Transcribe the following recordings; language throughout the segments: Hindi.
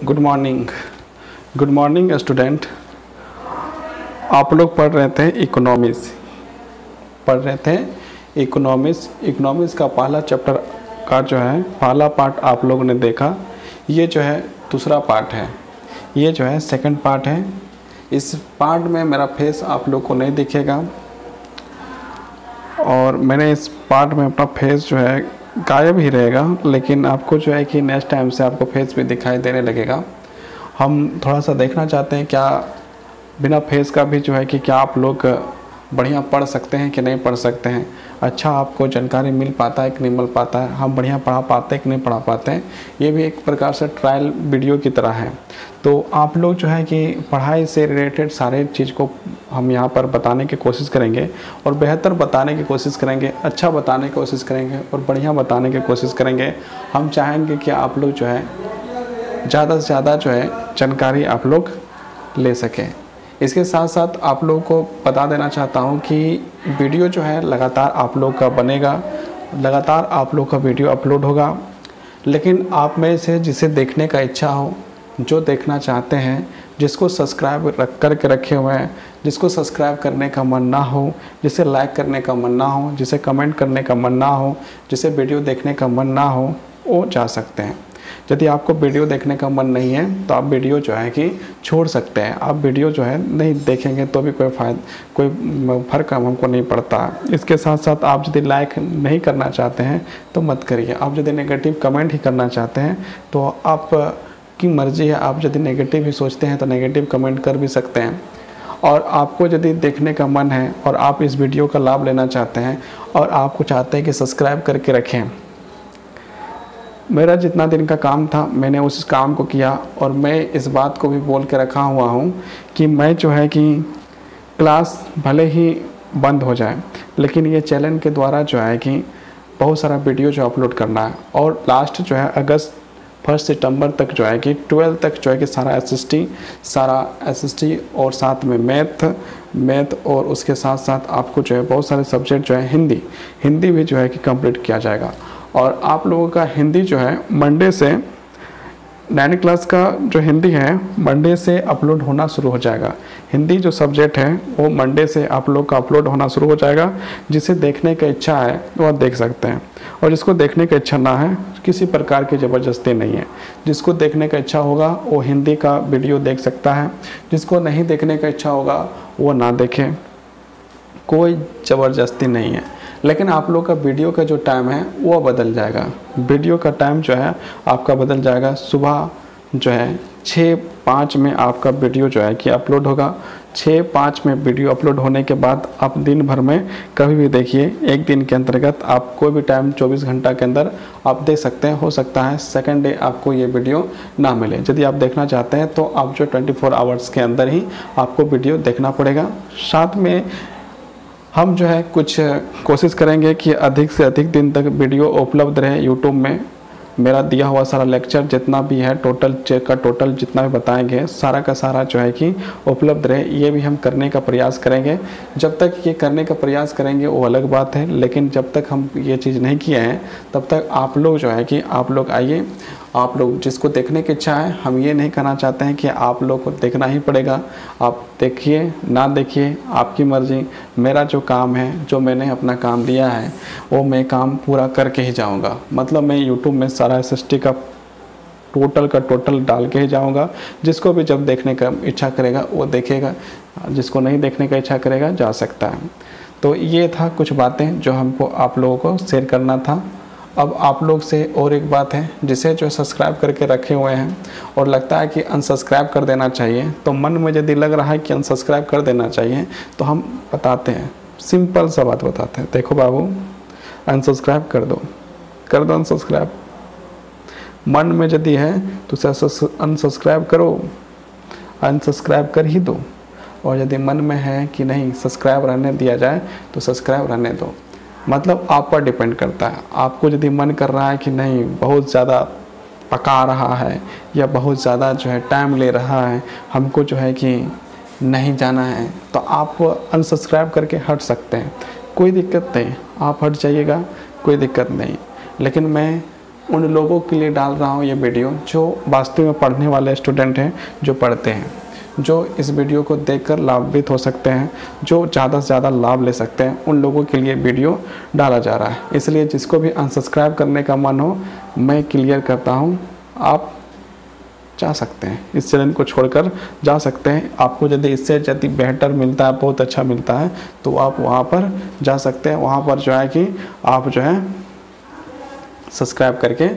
Good morning. Good morning student. आप लोग पढ़ रहे थे इकोनॉमिक्स का पहला चैप्टर का जो है पहला पार्ट आप लोगों ने देखा। ये जो है दूसरा पार्ट है, ये जो है सेकंड पार्ट है। इस पार्ट में मेरा फेस आप लोग को नहीं दिखेगा और मैंने इस पार्ट में अपना फेस जो है गायब ही रहेगा, लेकिन आपको जो है कि नेक्स्ट टाइम से आपको फेस भी दिखाई देने लगेगा। हम थोड़ा सा देखना चाहते हैं क्या बिना फेस का भी जो है कि क्या आप लोग बढ़िया पढ़ सकते हैं कि नहीं पढ़ सकते हैं, अच्छा आपको जानकारी मिल पाता है कि नहीं मिल पाता है, हम बढ़िया पढ़ा पाते हैं कि नहीं पढ़ा पाते हैं। ये भी एक प्रकार से ट्रायल वीडियो की तरह है। तो आप लोग जो है कि पढ़ाई से रिलेटेड सारे चीज़ को हम यहाँ पर बताने की कोशिश करेंगे और बेहतर बताने की कोशिश करेंगे, अच्छा बताने की कोशिश करेंगे और बढ़िया बताने की कोशिश करेंगे। हम चाहेंगे कि आप लोग जो है ज़्यादा से ज़्यादा जो है जानकारी आप लोग ले सकें। इसके साथ साथ आप लोगों को बता देना चाहता हूँ कि वीडियो जो है लगातार आप लोग का बनेगा, लगातार आप लोग का वीडियो अपलोड होगा। लेकिन आप में से जिसे देखने का इच्छा हो, जो देखना चाहते हैं, जिसको सब्सक्राइब करके रखे हुए हैं, जिसको सब्सक्राइब करने का मन ना हो, जिसे लाइक करने का मन ना हो, जिसे कमेंट करने का मन ना हो, जिसे वीडियो देखने का मन ना हो, वो जा सकते हैं। यदि आपको वीडियो देखने का मन नहीं है तो आप वीडियो जो है कि छोड़ सकते हैं। आप वीडियो जो है नहीं देखेंगे तो भी कोई फ़र्क हमको नहीं पड़ता। इसके साथ साथ आप यदि लाइक नहीं करना चाहते हैं तो मत करिए। आप यदि नेगेटिव कमेंट ही करना चाहते हैं तो आप की मर्ज़ी है। आप यदि नेगेटिव ही सोचते हैं तो नेगेटिव कमेंट कर भी सकते हैं। और आपको यदि देखने का मन है और आप इस वीडियो का लाभ लेना चाहते हैं और आपको चाहते हैं कि सब्सक्राइब करके रखें, मेरा जितना दिन का काम था मैंने उस काम को किया और मैं इस बात को भी बोल के रखा हुआ हूँ कि मैं जो है कि क्लास भले ही बंद हो जाए लेकिन ये चैनल के द्वारा जो है कि बहुत सारा वीडियो जो अपलोड करना है। और लास्ट जो है अगस्त 1 सितंबर तक जो है कि 12 तक जो है कि सारा एसएसटी और साथ में मैथ और उसके साथ साथ आपको जो है बहुत सारे सब्जेक्ट जो है हिंदी भी जो है कि कंप्लीट किया जाएगा। और आप लोगों का हिंदी जो है मंडे से 9वीं क्लास का जो हिंदी है मंडे से अपलोड होना शुरू हो जाएगा। हिंदी जो सब्जेक्ट है वो मंडे से आप लोग का अपलोड होना शुरू हो जाएगा। जिसे देखने का इच्छा है वो आप देख सकते हैं और जिसको देखने का इच्छा ना है किसी प्रकार की ज़बरदस्ती नहीं है। जिसको देखने का इच्छा होगा वो हिंदी का वीडियो देख सकता है, जिसको नहीं देखने का इच्छा होगा वो ना देखे, कोई ज़बरदस्ती नहीं है। लेकिन आप लोग का वीडियो का जो टाइम है वो बदल जाएगा। वीडियो का टाइम जो है आपका बदल जाएगा। सुबह जो है 6:05 में आपका वीडियो जो है कि अपलोड होगा। 6:05 में वीडियो अपलोड होने के बाद आप दिन भर में कभी भी देखिए, एक दिन के अंतर्गत आप कोई भी टाइम 24 घंटा के अंदर आप देख सकते हैं। हो सकता है सेकंड डे आपको ये वीडियो ना मिले। यदि आप देखना चाहते हैं तो आप जो 24 आवर्स के अंदर ही आपको वीडियो देखना पड़ेगा। साथ में हम जो है कुछ कोशिश करेंगे कि अधिक से अधिक दिन तक वीडियो उपलब्ध रहे यूट्यूब में। मेरा दिया हुआ सारा लेक्चर जितना भी है टोटल जितना भी बताएंगे सारा का सारा जो है कि उपलब्ध रहे, ये भी हम करने का प्रयास करेंगे। जब तक ये करने का प्रयास करेंगे वो अलग बात है, लेकिन जब तक हम ये चीज़ नहीं किए हैं तब तक आप लोग जो है कि आप लोग आइए, आप लोग जिसको देखने की इच्छा है, हम ये नहीं कहना चाहते हैं कि आप लोग को देखना ही पड़ेगा। आप देखिए ना देखिए आपकी मर्ज़ी। मेरा जो काम है, जो मैंने अपना काम दिया है वो मैं काम पूरा करके ही जाऊंगा। मतलब मैं यूट्यूब में सारा एसएसटी का टोटल डाल के ही जाऊंगा। जिसको भी जब देखने का इच्छा करेगा वो देखेगा, जिसको नहीं देखने का इच्छा करेगा जा सकता है। तो ये था कुछ बातें जो हमको आप लोगों को शेयर करना था। अब आप लोग से और एक बात है, जिसे जो सब्सक्राइब करके रखे हुए हैं और लगता है कि अनसब्सक्राइब कर देना चाहिए, तो मन में यदि लग रहा है कि अनसब्सक्राइब कर देना चाहिए तो हम बताते हैं, सिंपल सा बात बताते हैं। देखो बाबू, अनसब्सक्राइब कर दो अनसब्सक्राइब। मन में यदि है तो अनसब्सक्राइब करो, अनसब्सक्राइब कर ही दो। और यदि मन में है कि नहीं सब्सक्राइब रहने दिया जाए तो सब्सक्राइब रहने दो। मतलब आप पर डिपेंड करता है। आपको यदि मन कर रहा है कि नहीं बहुत ज़्यादा पका रहा है या बहुत ज़्यादा जो है टाइम ले रहा है, हमको जो है कि नहीं जाना है, तो आप अनसब्सक्राइब करके हट सकते हैं, कोई दिक्कत नहीं। आप हट जाइएगा, कोई दिक्कत नहीं। लेकिन मैं उन लोगों के लिए डाल रहा हूँ ये वीडियो जो वास्तव में पढ़ने वाले स्टूडेंट हैं, जो पढ़ते हैं, जो इस वीडियो को देखकर लाभान्वित हो सकते हैं, जो ज़्यादा से ज़्यादा लाभ ले सकते हैं, उन लोगों के लिए वीडियो डाला जा रहा है। इसलिए जिसको भी अनसब्सक्राइब करने का मन हो, मैं क्लियर करता हूँ, आप जा सकते हैं, इस चैनल को छोड़कर जा सकते हैं। आपको यदि इससे यदि बेहतर मिलता है, बहुत अच्छा मिलता है, तो आप वहाँ पर जा सकते हैं। वहाँ पर जो है कि आप जो है सब्सक्राइब करके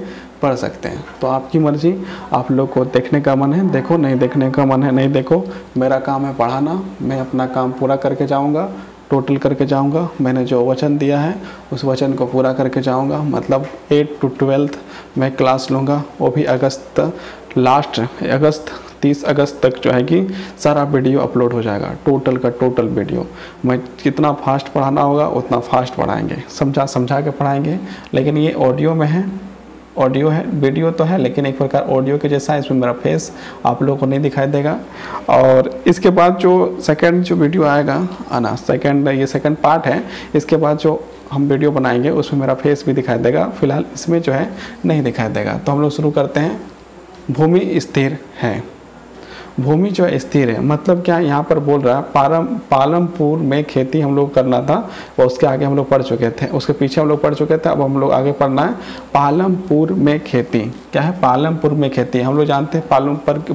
पढ़ सकते हैं। तो आपकी मर्ज़ी, आप लोग को देखने का मन है देखो, नहीं देखने का मन है नहीं देखो। मेरा काम है पढ़ाना, मैं अपना काम पूरा करके जाऊंगा, टोटल करके जाऊंगा। मैंने जो वचन दिया है उस वचन को पूरा करके जाऊंगा। मतलब 8 to 12 मैं क्लास लूँगा, वो भी अगस्त लास्ट, अगस्त 30 अगस्त तक जो है कि सारा वीडियो अपलोड हो जाएगा, टोटल का टोटल वीडियो। मैं कितना फास्ट पढ़ाना होगा उतना फास्ट पढ़ाएंगे, समझा के पढ़ाएंगे। लेकिन ये ऑडियो में है, ऑडियो है, वीडियो तो है लेकिन एक प्रकार ऑडियो के जैसा है। इसमें मेरा फेस आप लोगों को नहीं दिखाई देगा। और इसके बाद जो सेकंड जो वीडियो आएगा आना, ये सेकंड पार्ट है। इसके बाद जो हम वीडियो बनाएंगे उसमें मेरा फेस भी दिखाई देगा, फिलहाल इसमें जो है नहीं दिखाई देगा। तो हम लोग शुरू करते हैं। भूमि स्थिर है। भूमि जो है स्थिर है, मतलब क्या यहाँ पर बोल रहा है, पालमपुर में खेती हम लोग करना था, और उसके आगे हम लोग पढ़ चुके थे, उसके पीछे हम लोग पढ़ चुके थे। अब हम लोग आगे पढ़ना है पालमपुर में खेती। क्या है पालमपुर में खेती? हम लोग जानते हैं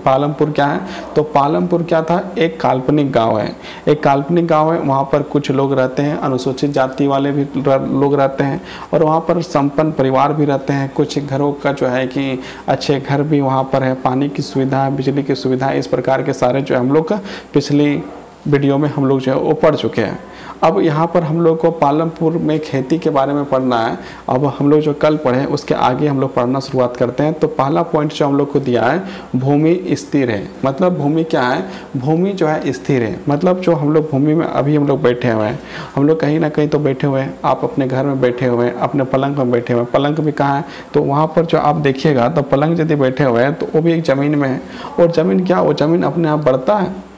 पालमपुर क्या है। तो पालमपुर क्या था? एक काल्पनिक गाँव है, एक काल्पनिक गाँव है। वहाँ पर कुछ लोग रहते हैं, अनुसूचित जाति वाले भी लोग रहते हैं, और वहाँ पर संपन्न परिवार भी रहते हैं। कुछ घरों का जो है कि अच्छे घर भी वहाँ पर है, पानी की सुविधा, बिजली की सुविधा, इस प्रकार के सारे जो हम लोग का पिछली वीडियो में हम लोग जो है वो पढ़ चुके हैं। अब यहाँ पर हम लोग को पालमपुर में खेती के बारे में पढ़ना है। अब हम लोग जो कल पढ़े उसके आगे हम लोग पढ़ना शुरुआत करते हैं। तो पहला पॉइंट जो हम लोग को दिया है, भूमि स्थिर है। मतलब भूमि क्या है? भूमि जो है स्थिर है। मतलब जो हम लोग भूमि में अभी हम लोग बैठे हुए हैं, हम लोग कहीं ना कहीं तो बैठे हुए हैं। आप अपने घर में बैठे हुए हैं, अपने पलंग में बैठे हुए हैं। पलंग भी कहाँ है? तो वहाँ पर जो आप देखिएगा तो पलंग यदि बैठे हुए हैं तो वो भी एक ज़मीन में है। और ज़मीन क्या, वो ज़मीन अपने आप बढ़ता है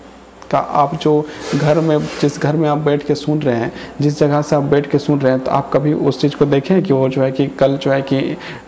का? आप जो घर में, जिस घर में आप बैठ के सुन रहे हैं, जिस जगह से आप बैठ के सुन रहे हैं, तो आप कभी उस चीज़ को देखें कि वो जो है कि कल जो है कि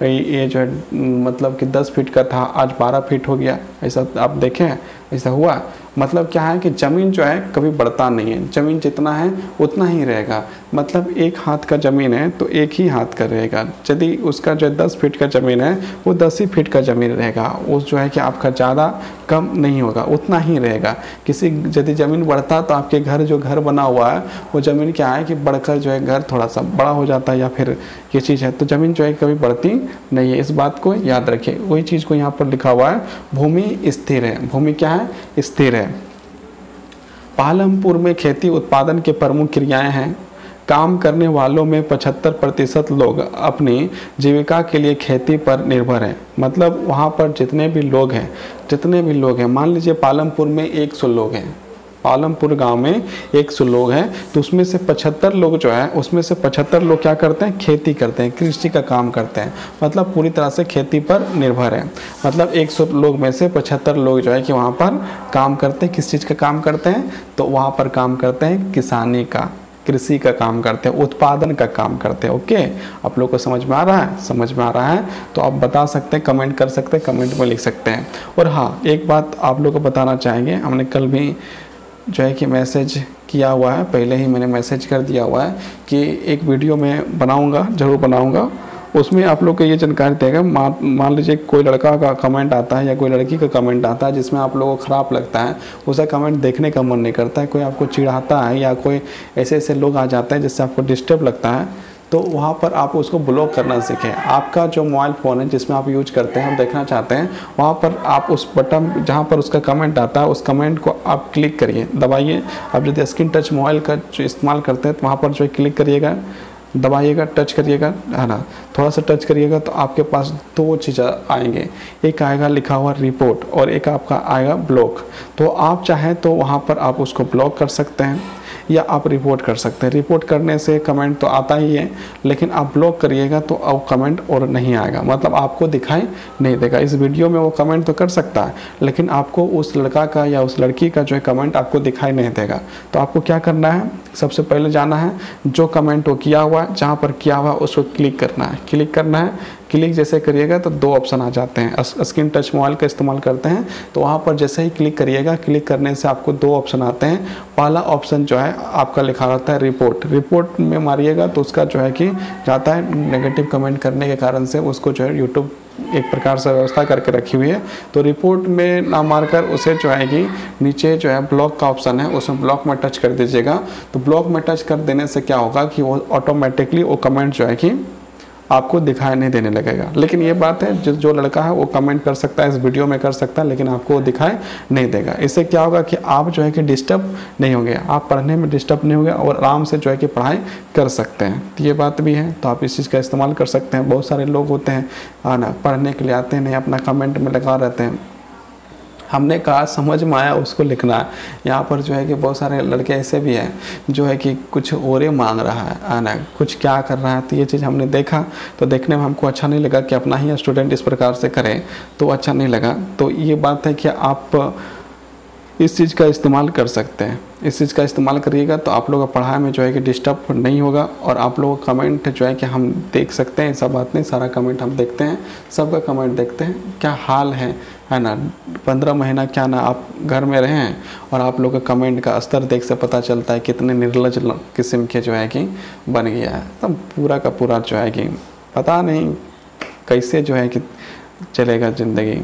ये जो है मतलब कि 10 फीट का था, आज 12 फीट हो गया, ऐसा आप देखें? ऐसा हुआ? मतलब क्या है कि ज़मीन जो है कभी बढ़ता नहीं है, ज़मीन जितना है उतना ही रहेगा। मतलब एक हाथ का ज़मीन है तो एक ही हाथ का रहेगा। यदि उसका जो 10 फीट का ज़मीन है वो 10 ही फीट का ज़मीन रहेगा। उस जो है कि आपका ज़्यादा कम नहीं होगा, उतना ही रहेगा। किसी यदि ज़मीन बढ़ता तो आपके घर जो घर बना हुआ है वो ज़मीन क्या है कि बढ़कर जो है घर थोड़ा सा बड़ा हो जाता है, या फिर ये चीज़ है। तो ज़मीन जो है कभी बढ़ती नहीं है, इस बात को याद रखिए। वही चीज़ को यहाँ पर लिखा हुआ है, भूमि स्थिर है। भूमि क्या है? स्थिर है। पालमपुर में खेती उत्पादन के प्रमुख क्रियाएं हैं। काम करने वालों में 75% लोग अपनी जीविका के लिए खेती पर निर्भर हैं। मतलब वहाँ पर जितने भी लोग हैं, मान लीजिए पालमपुर में 100 लोग हैं, पालमपुर गांव में 100 लोग हैं, तो उसमें से 75 लोग जो है, उसमें से 75 लोग क्या करते हैं? खेती करते हैं, कृषि का काम करते हैं। मतलब पूरी तरह से खेती पर निर्भर है। मतलब 100 लोग में से 75 लोग जो है कि वहाँ पर काम करते हैं। किस चीज़ का काम करते हैं? तो वहाँ पर काम करते हैं किसानी का, कृषि का काम करते हैं, उत्पादन का काम करते हैं। ओके, आप लोग को समझ में आ रहा है? समझ में आ रहा है तो आप बता सकते हैं, कमेंट कर सकते हैं, कमेंट में लिख सकते हैं। और हाँ, एक बात आप लोग को बताना चाहेंगे, हमने कल भी जो है कि मैसेज किया हुआ है, पहले ही मैंने मैसेज कर दिया हुआ है कि एक वीडियो मैं बनाऊंगा, ज़रूर बनाऊंगा। उसमें आप लोग को ये जानकारी देगा। मान लीजिए कोई लड़का का कमेंट आता है या कोई लड़की का कमेंट आता है जिसमें आप लोगों को ख़राब लगता है, उसका कमेंट देखने का मन नहीं करता है, कोई आपको चिढ़ाता है या कोई ऐसे लोग आ जाते हैं जिससे आपको डिस्टर्ब लगता है, तो वहाँ पर आप उसको ब्लॉक करना सीखें। आपका जो मोबाइल फ़ोन है जिसमें आप यूज करते हैं, हम देखना चाहते हैं, वहाँ पर आप उस बटन जहाँ पर उसका कमेंट आता है, उस कमेंट को आप क्लिक करिए, दबाइए। आप यदि स्क्रीन टच मोबाइल का जो इस्तेमाल करते हैं तो वहाँ पर जो क्लिक करिएगा, दबाइएगा, टच करिएगा, है ना, थोड़ा सा टच करिएगा तो आपके पास 2 चीज़ें आएंगे। एक आएगा लिखा हुआ रिपोर्ट और एक आपका आएगा ब्लॉक। तो आप चाहें तो वहाँ पर आप उसको ब्लॉक कर सकते हैं या आप रिपोर्ट कर सकते हैं। रिपोर्ट करने से कमेंट तो आता ही है, लेकिन आप ब्लॉक करिएगा तो अब कमेंट और नहीं आएगा, मतलब आपको दिखाई नहीं देगा। इस वीडियो में वो कमेंट तो कर सकता है, लेकिन आपको उस लड़का का या उस लड़की का जो है कमेंट आपको दिखाई नहीं देगा। तो आपको क्या करना है? सबसे पहले जाना है जो कमेंट वो किया हुआ है, जहाँ पर किया हुआ है उसको क्लिक करना है। क्लिक जैसे करिएगा तो 2 ऑप्शन आ जाते हैं। स्क्रीन टच मोबाइल का इस्तेमाल करते हैं तो वहाँ पर जैसे ही क्लिक करिएगा, क्लिक करने से आपको 2 ऑप्शन आते हैं। पहला ऑप्शन जो है आपका लिखा रहता है रिपोर्ट। रिपोर्ट में मारिएगा तो उसका जो है कि जाता है, नेगेटिव कमेंट करने के कारण से उसको जो है यूट्यूब एक प्रकार से व्यवस्था करके रखी हुई है। तो रिपोर्ट में ना मारकर उसे जो है कि नीचे जो है ब्लॉक का ऑप्शन है, उसमें ब्लॉक में टच कर दीजिएगा। तो ब्लॉक में टच कर देने से क्या होगा कि वो ऑटोमेटिकली वो कमेंट जो है कि आपको दिखाई नहीं देने लगेगा। लेकिन ये बात है जो लड़का है वो कमेंट कर सकता है, इस वीडियो में कर सकता है, लेकिन आपको वो दिखाई नहीं देगा। इससे क्या होगा कि आप जो है कि डिस्टर्ब नहीं होंगे, आप पढ़ने में डिस्टर्ब नहीं होंगे और आराम से जो है कि पढ़ाई कर सकते हैं। तो ये बात भी है, तो आप इस चीज़ का इस्तेमाल कर सकते हैं। बहुत सारे लोग होते हैं ना, पढ़ने के लिए आते हैं, नहीं अपना कमेंट में लगा रहते हैं। हमने कहा समझ में आया उसको लिखना है। यहाँ पर जो है कि बहुत सारे लड़के ऐसे भी हैं जो है कि कुछ और ही मांग रहा है ना, कुछ क्या कर रहा है। तो ये चीज़ हमने देखा तो देखने में हमको अच्छा नहीं लगा कि अपना ही स्टूडेंट इस प्रकार से करे, तो अच्छा नहीं लगा। तो ये बात है कि आप इस चीज़ का इस्तेमाल कर सकते हैं। इस चीज़ का इस्तेमाल करिएगा तो आप लोगों का पढ़ाई में जो है कि डिस्टर्ब नहीं होगा और आप लोगों का कमेंट जो है कि हम देख सकते हैं। ऐसा बात नहीं, सारा कमेंट हम देखते हैं, सबका कमेंट देखते हैं, क्या हाल है ना। 15 महीना क्या ना आप घर में रहे हैं और आप लोगों का कमेंट का स्तर देख से पता चलता है कितने निर्लज किस्म के जो है कि बन गया है। तो पूरा का पूरा जो है कि पता नहीं कैसे जो है कि चलेगा ज़िंदगी,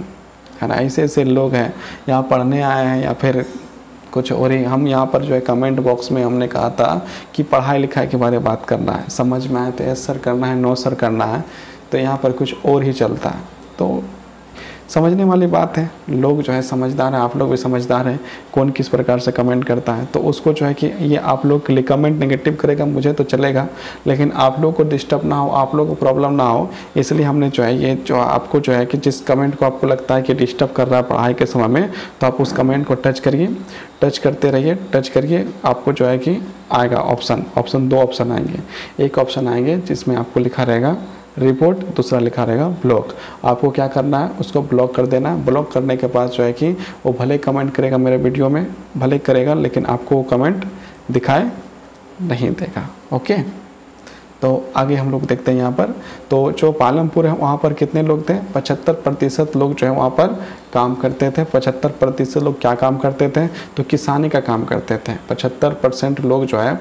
है ना। ऐसे ऐसे लोग हैं यहाँ पढ़ने आए हैं या फिर कुछ और ही। हम यहाँ पर जो है कमेंट बॉक्स में हमने कहा था कि पढ़ाई लिखाई के बारे में बात करना है, समझ में आए तो यस सर करना है, नो सर करना है, तो यहाँ पर कुछ और ही चलता है। तो समझने वाली बात है, लोग जो है समझदार हैं, आप लोग भी समझदार हैं, कौन किस प्रकार से कमेंट करता है। तो उसको जो है कि ये आप लोग के लिए कमेंट नेगेटिव करेगा मुझे तो चलेगा, लेकिन आप लोग को डिस्टर्ब ना हो, आप लोग को प्रॉब्लम ना हो, इसलिए हमने जो है ये जो आपको जो है कि जिस कमेंट को आपको लगता है कि डिस्टर्ब कर रहा है पढ़ाई के समय में, तो आप उस कमेंट को टच करिए, टच करते रहिए, टच करिए। आपको जो है कि आएगा ऑप्शन 2 ऑप्शन आएंगे। एक ऑप्शन आएंगे जिसमें आपको लिखा रहेगा रिपोर्ट, दूसरा लिखा रहेगा ब्लॉक। आपको क्या करना है, उसको ब्लॉक कर देना है। ब्लॉक करने के बाद जो है कि वो भले कमेंट करेगा मेरे वीडियो में, भले करेगा, लेकिन आपको वो कमेंट दिखाई नहीं देगा। ओके, तो आगे हम लोग देखते हैं यहाँ पर। तो जो पालमपुर है वहाँ पर कितने लोग थे, 75% लोग जो है वहाँ पर काम करते थे। 75% लोग क्या काम करते थे, तो किसानी का काम करते थे। 75% लोग जो है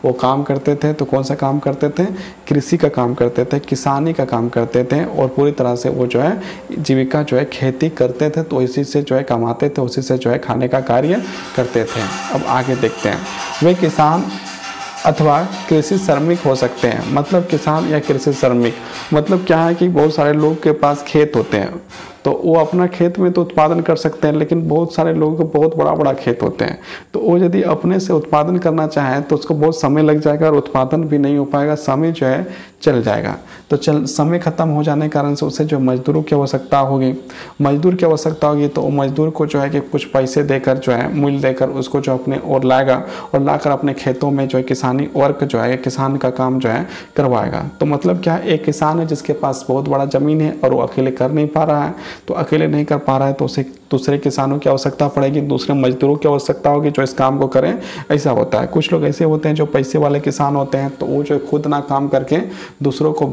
वो काम करते थे। तो कौन सा काम करते थे, कृषि का काम करते थे, किसानी का काम करते थे, और पूरी तरह से वो जो है जीविका जो है खेती करते थे। तो इसी से जो है कमाते थे, उसी से जो है खाने का कार्य करते थे। अब आगे देखते हैं, वे किसान अथवा कृषि श्रमिक हो सकते हैं। मतलब किसान या कृषि श्रमिक मतलब क्या है कि बहुत सारे लोग के पास खेत होते हैं, तो वो अपना खेत में तो उत्पादन कर सकते हैं, लेकिन बहुत सारे लोगों को बहुत बड़ा बड़ा खेत होते हैं, तो वो यदि अपने से उत्पादन करना चाहें तो उसको बहुत समय लग जाएगा और उत्पादन भी नहीं हो पाएगा, समय जो है चल जाएगा। तो समय ख़त्म हो जाने के कारण से उसे जो मजदूरों की आवश्यकता होगी, तो वो मजदूर को जो है कि कुछ पैसे देकर जो है मूल्य देकर उसको जो अपने और लाएगा और लाकर अपने खेतों में जो है किसानी वर्क जो है किसान का काम जो है करवाएगा। तो मतलब क्या है, एक किसान है जिसके पास बहुत बड़ा ज़मीन है और वो अकेले कर नहीं पा रहा है, तो अकेले नहीं कर पा रहा है तो उसे दूसरे किसानों की आवश्यकता पड़ेगी, दूसरे मजदूरों की आवश्यकता होगी जो इस काम को करें। ऐसा होता है। कुछ लोग ऐसे होते हैं जो पैसे वाले किसान होते हैं, तो वो जो खुद ना काम करके दूसरों को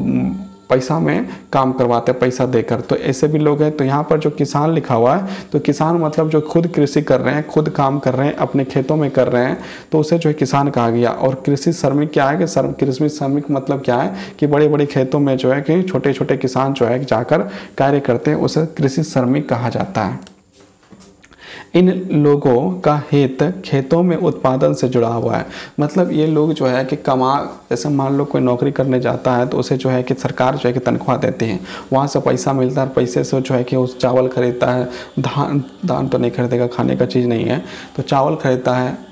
पैसा में काम करवाते हैं, पैसा देकर। तो ऐसे भी लोग हैं। तो यहाँ पर जो किसान लिखा हुआ है, तो किसान मतलब जो खुद कृषि कर रहे हैं, खुद काम कर रहे हैं, अपने खेतों में कर रहे हैं, तो उसे जो है किसान कहा गया। और कृषि श्रमिक क्या है कि कृषि श्रमिक मतलब क्या है कि बड़े बड़े खेतों में जो है कि छोटे छोटे किसान जो है जाकर कार्य करते हैं, उसे कृषि श्रमिक कहा जाता है। इन लोगों का हित खेतों में उत्पादन से जुड़ा हुआ है। मतलब ये लोग जो है कि जैसे मान लो कोई नौकरी करने जाता है तो उसे जो है कि सरकार जो है कि तनख्वाह देती है, वहाँ से पैसा मिलता है, पैसे से जो है कि उस चावल खरीदता है, धान तो नहीं खरीदेगा, खाने का चीज़ नहीं है, तो चावल खरीदता है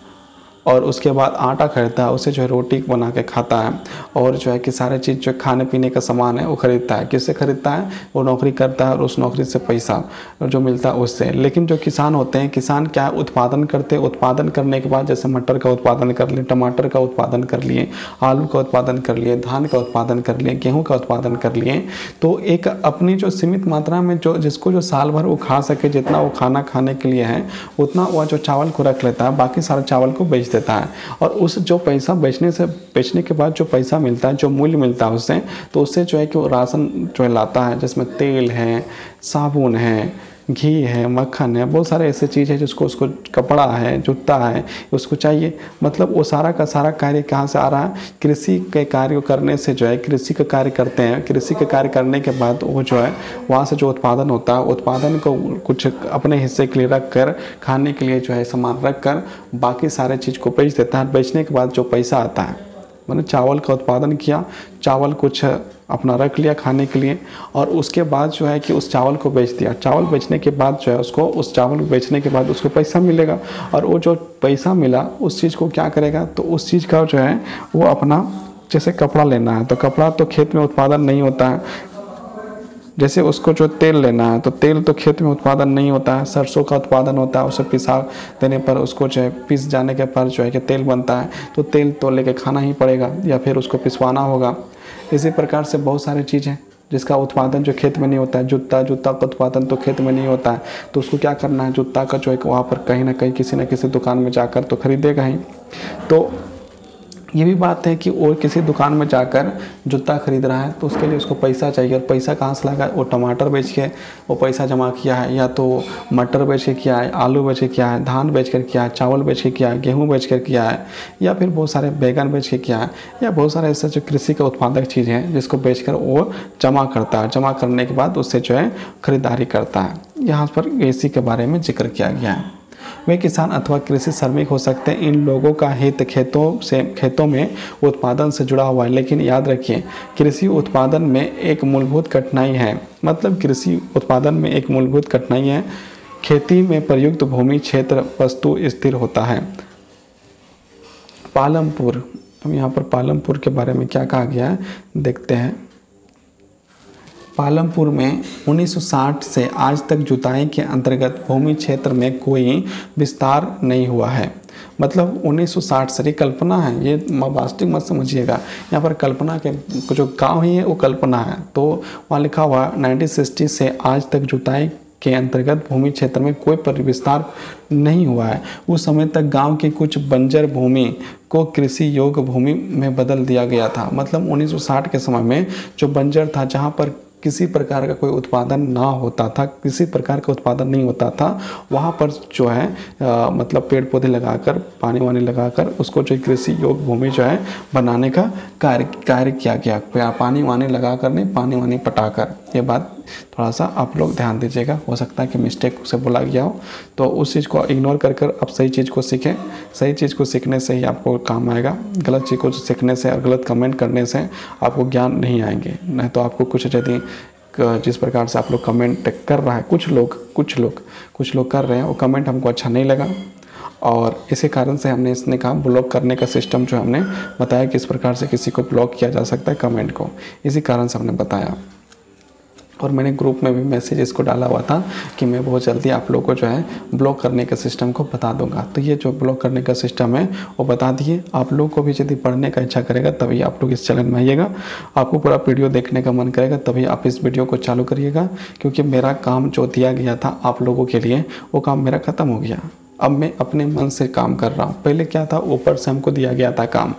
और उसके बाद आटा खरीदता है, उसे जो है रोटी बना के खाता है, और जो है कि सारे चीज़ जो खाने पीने का सामान है वो खरीदता है। किससे खरीदता है, वो नौकरी करता है और उस नौकरी से पैसा जो मिलता है उससे। लेकिन जो किसान होते हैं, किसान क्या उत्पादन करते हैं, उत्पादन करने के बाद जैसे मटर का उत्पादन कर लिए, टमाटर का उत्पादन कर लिए, आलू का उत्पादन कर लिए, धान का उत्पादन कर लिए, गेहूँ का उत्पादन कर लिए, तो एक अपनी जो सीमित मात्रा में जिसको जो साल भर वो खा सके, जितना वो खाना खाने के लिए है उतना वो जो चावल को रख लेता है, बाकी सारे चावल को बेच देता है। और उस जो पैसा बेचने के बाद जो पैसा मिलता है, जो मूल्य मिलता है उससे, तो उससे जो है कि वो राशन जो है लाता है, जिसमें तेल है, साबुन है, घी है, मक्खन है, बहुत सारे ऐसे चीज़ है जिसको उसको कपड़ा है, जूता है, उसको चाहिए। मतलब वो सारा का सारा कार्य कहाँ से आ रहा है? कृषि के कार्य करने से जो है, कृषि का कार्य करते हैं, कृषि का कार्य करने के बाद वो जो है वहाँ से जो उत्पादन होता है, उत्पादन को कुछ अपने हिस्से के लिए रख कर, खाने के लिए जो है सामान रख कर, बाकी सारे चीज़ को बेच देता है। बेचने के बाद जो पैसा आता है, मैंने चावल का उत्पादन किया, चावल कुछ अपना रख लिया खाने के लिए, और उसके बाद जो है कि उस चावल को बेच दिया। चावल बेचने के बाद जो है उसको, उस चावल को बेचने के बाद उसको पैसा मिलेगा, और वो जो पैसा मिला उस चीज़ को क्या करेगा? तो उस चीज़ का जो है वो अपना, जैसे कपड़ा लेना है तो कपड़ा तो खेत में उत्पादन नहीं होता है, जैसे उसको जो तेल लेना है तो तेल तो खेत में उत्पादन नहीं होता है, सरसों का उत्पादन होता है, उसे पिसा देने पर उसको जो है पिस जाने के पर जो है कि तेल बनता है, तो तेल तो लेके खाना ही पड़ेगा या फिर उसको पिसवाना होगा। इसी प्रकार से बहुत सारी चीज़ें जिसका उत्पादन जो खेत में नहीं होता है, जूता का उत्पादन तो खेत में नहीं होता है, तो उसको क्या करना है? जूता का जो है वहाँ पर कहीं ना कहीं किसी न किसी दुकान में जाकर तो खरीदेगा ही। तो ये भी बात है कि वो किसी दुकान में जाकर जूता खरीद रहा है तो उसके लिए उसको पैसा चाहिए, और पैसा कहाँ से लाएगा? वो टमाटर बेच के वो पैसा जमा किया है, या तो मटर बेच के किया है, आलू बेच के किया है, धान बेच कर किया है, चावल बेच के किया है, गेहूँ बेच कर किया है, या फिर बहुत सारे बैगन बेच के किया है, या बहुत सारे ऐसे जो कृषि का उत्पादक चीज़ है जिसको बेच कर वो जमा करता है। जमा करने के बाद उससे जो है खरीदारी करता है। यहाँ पर इसी के बारे में जिक्र किया गया है। वे किसान अथवा कृषि श्रमिक हो सकते हैं। इन लोगों का हित खेतों में उत्पादन से जुड़ा हुआ है। लेकिन याद रखिए, कृषि उत्पादन में एक मूलभूत कठिनाई है। मतलब कृषि उत्पादन में एक मूलभूत कठिनाई है, खेती में प्रयुक्त भूमि क्षेत्र वस्तु स्थिर होता है। पालमपुर, हम यहाँ पर पालमपुर के बारे में क्या कहा गया है देखते हैं। पालमपुर में 1960 से आज तक जुताई के अंतर्गत भूमि क्षेत्र में कोई विस्तार नहीं हुआ है। मतलब 1960 से, कल्पना है, ये वास्तविक मत समझिएगा। यहाँ पर कल्पना के जो गांव ही है वो कल्पना है। तो वहाँ लिखा हुआ 1960 से आज तक जुताई के अंतर्गत भूमि क्षेत्र में कोई विस्तार नहीं हुआ है। उस समय तक गांव की कुछ बंजर भूमि को कृषि योग्य भूमि में बदल दिया गया था। मतलब 1960 के समय में जो बंजर था, जहां पर किसी प्रकार का कोई उत्पादन ना होता था, किसी प्रकार का उत्पादन नहीं होता था, वहाँ पर जो है मतलब पेड़ पौधे लगाकर, पानी वानी लगाकर उसको जो कृषि योग्य भूमि जो है बनाने का कार्य किया गया। पानी वानी लगाकर नहीं, पानी वानी पटाकर। ये बात थोड़ा सा आप लोग ध्यान दीजिएगा, हो सकता है कि मिस्टेक से बोला गया हो, तो उस चीज़ को इग्नोर कर आप सही चीज़ को सीखें। सही चीज़ को सीखने से ही आपको काम आएगा। गलत चीज़ को सीखने से और गलत कमेंट करने से आपको ज्ञान नहीं आएंगे। नहीं तो आपको कुछ यदि जिस प्रकार से आप लोग कमेंट कर रहा है, कुछ लोग कर रहे हैं, वो कमेंट हमको अच्छा नहीं लगा, और इसी कारण से हमने इसने कहा ब्लॉक करने का सिस्टम जो हमने बताया कि इस प्रकार से किसी को ब्लॉक किया जा सकता है कमेंट को, इसी कारण से हमने बताया। और मैंने ग्रुप में भी मैसेज इसको डाला हुआ था कि मैं बहुत जल्दी आप लोगों को जो है ब्लॉक करने के सिस्टम को बता दूंगा। तो ये जो ब्लॉक करने का सिस्टम है वो बता दिए। आप लोगों को भी यदि पढ़ने का इच्छा करेगा तभी आप लोग इस चैनल में आइएगा। आपको पूरा वीडियो देखने का मन करेगा तभी आप इस वीडियो को चालू करिएगा, क्योंकि मेरा काम जो दिया गया था आप लोगों के लिए वो काम मेरा ख़त्म हो गया। अब मैं अपने मन से काम कर रहा हूँ। पहले क्या था, ऊपर से हमको दिया गया था काम,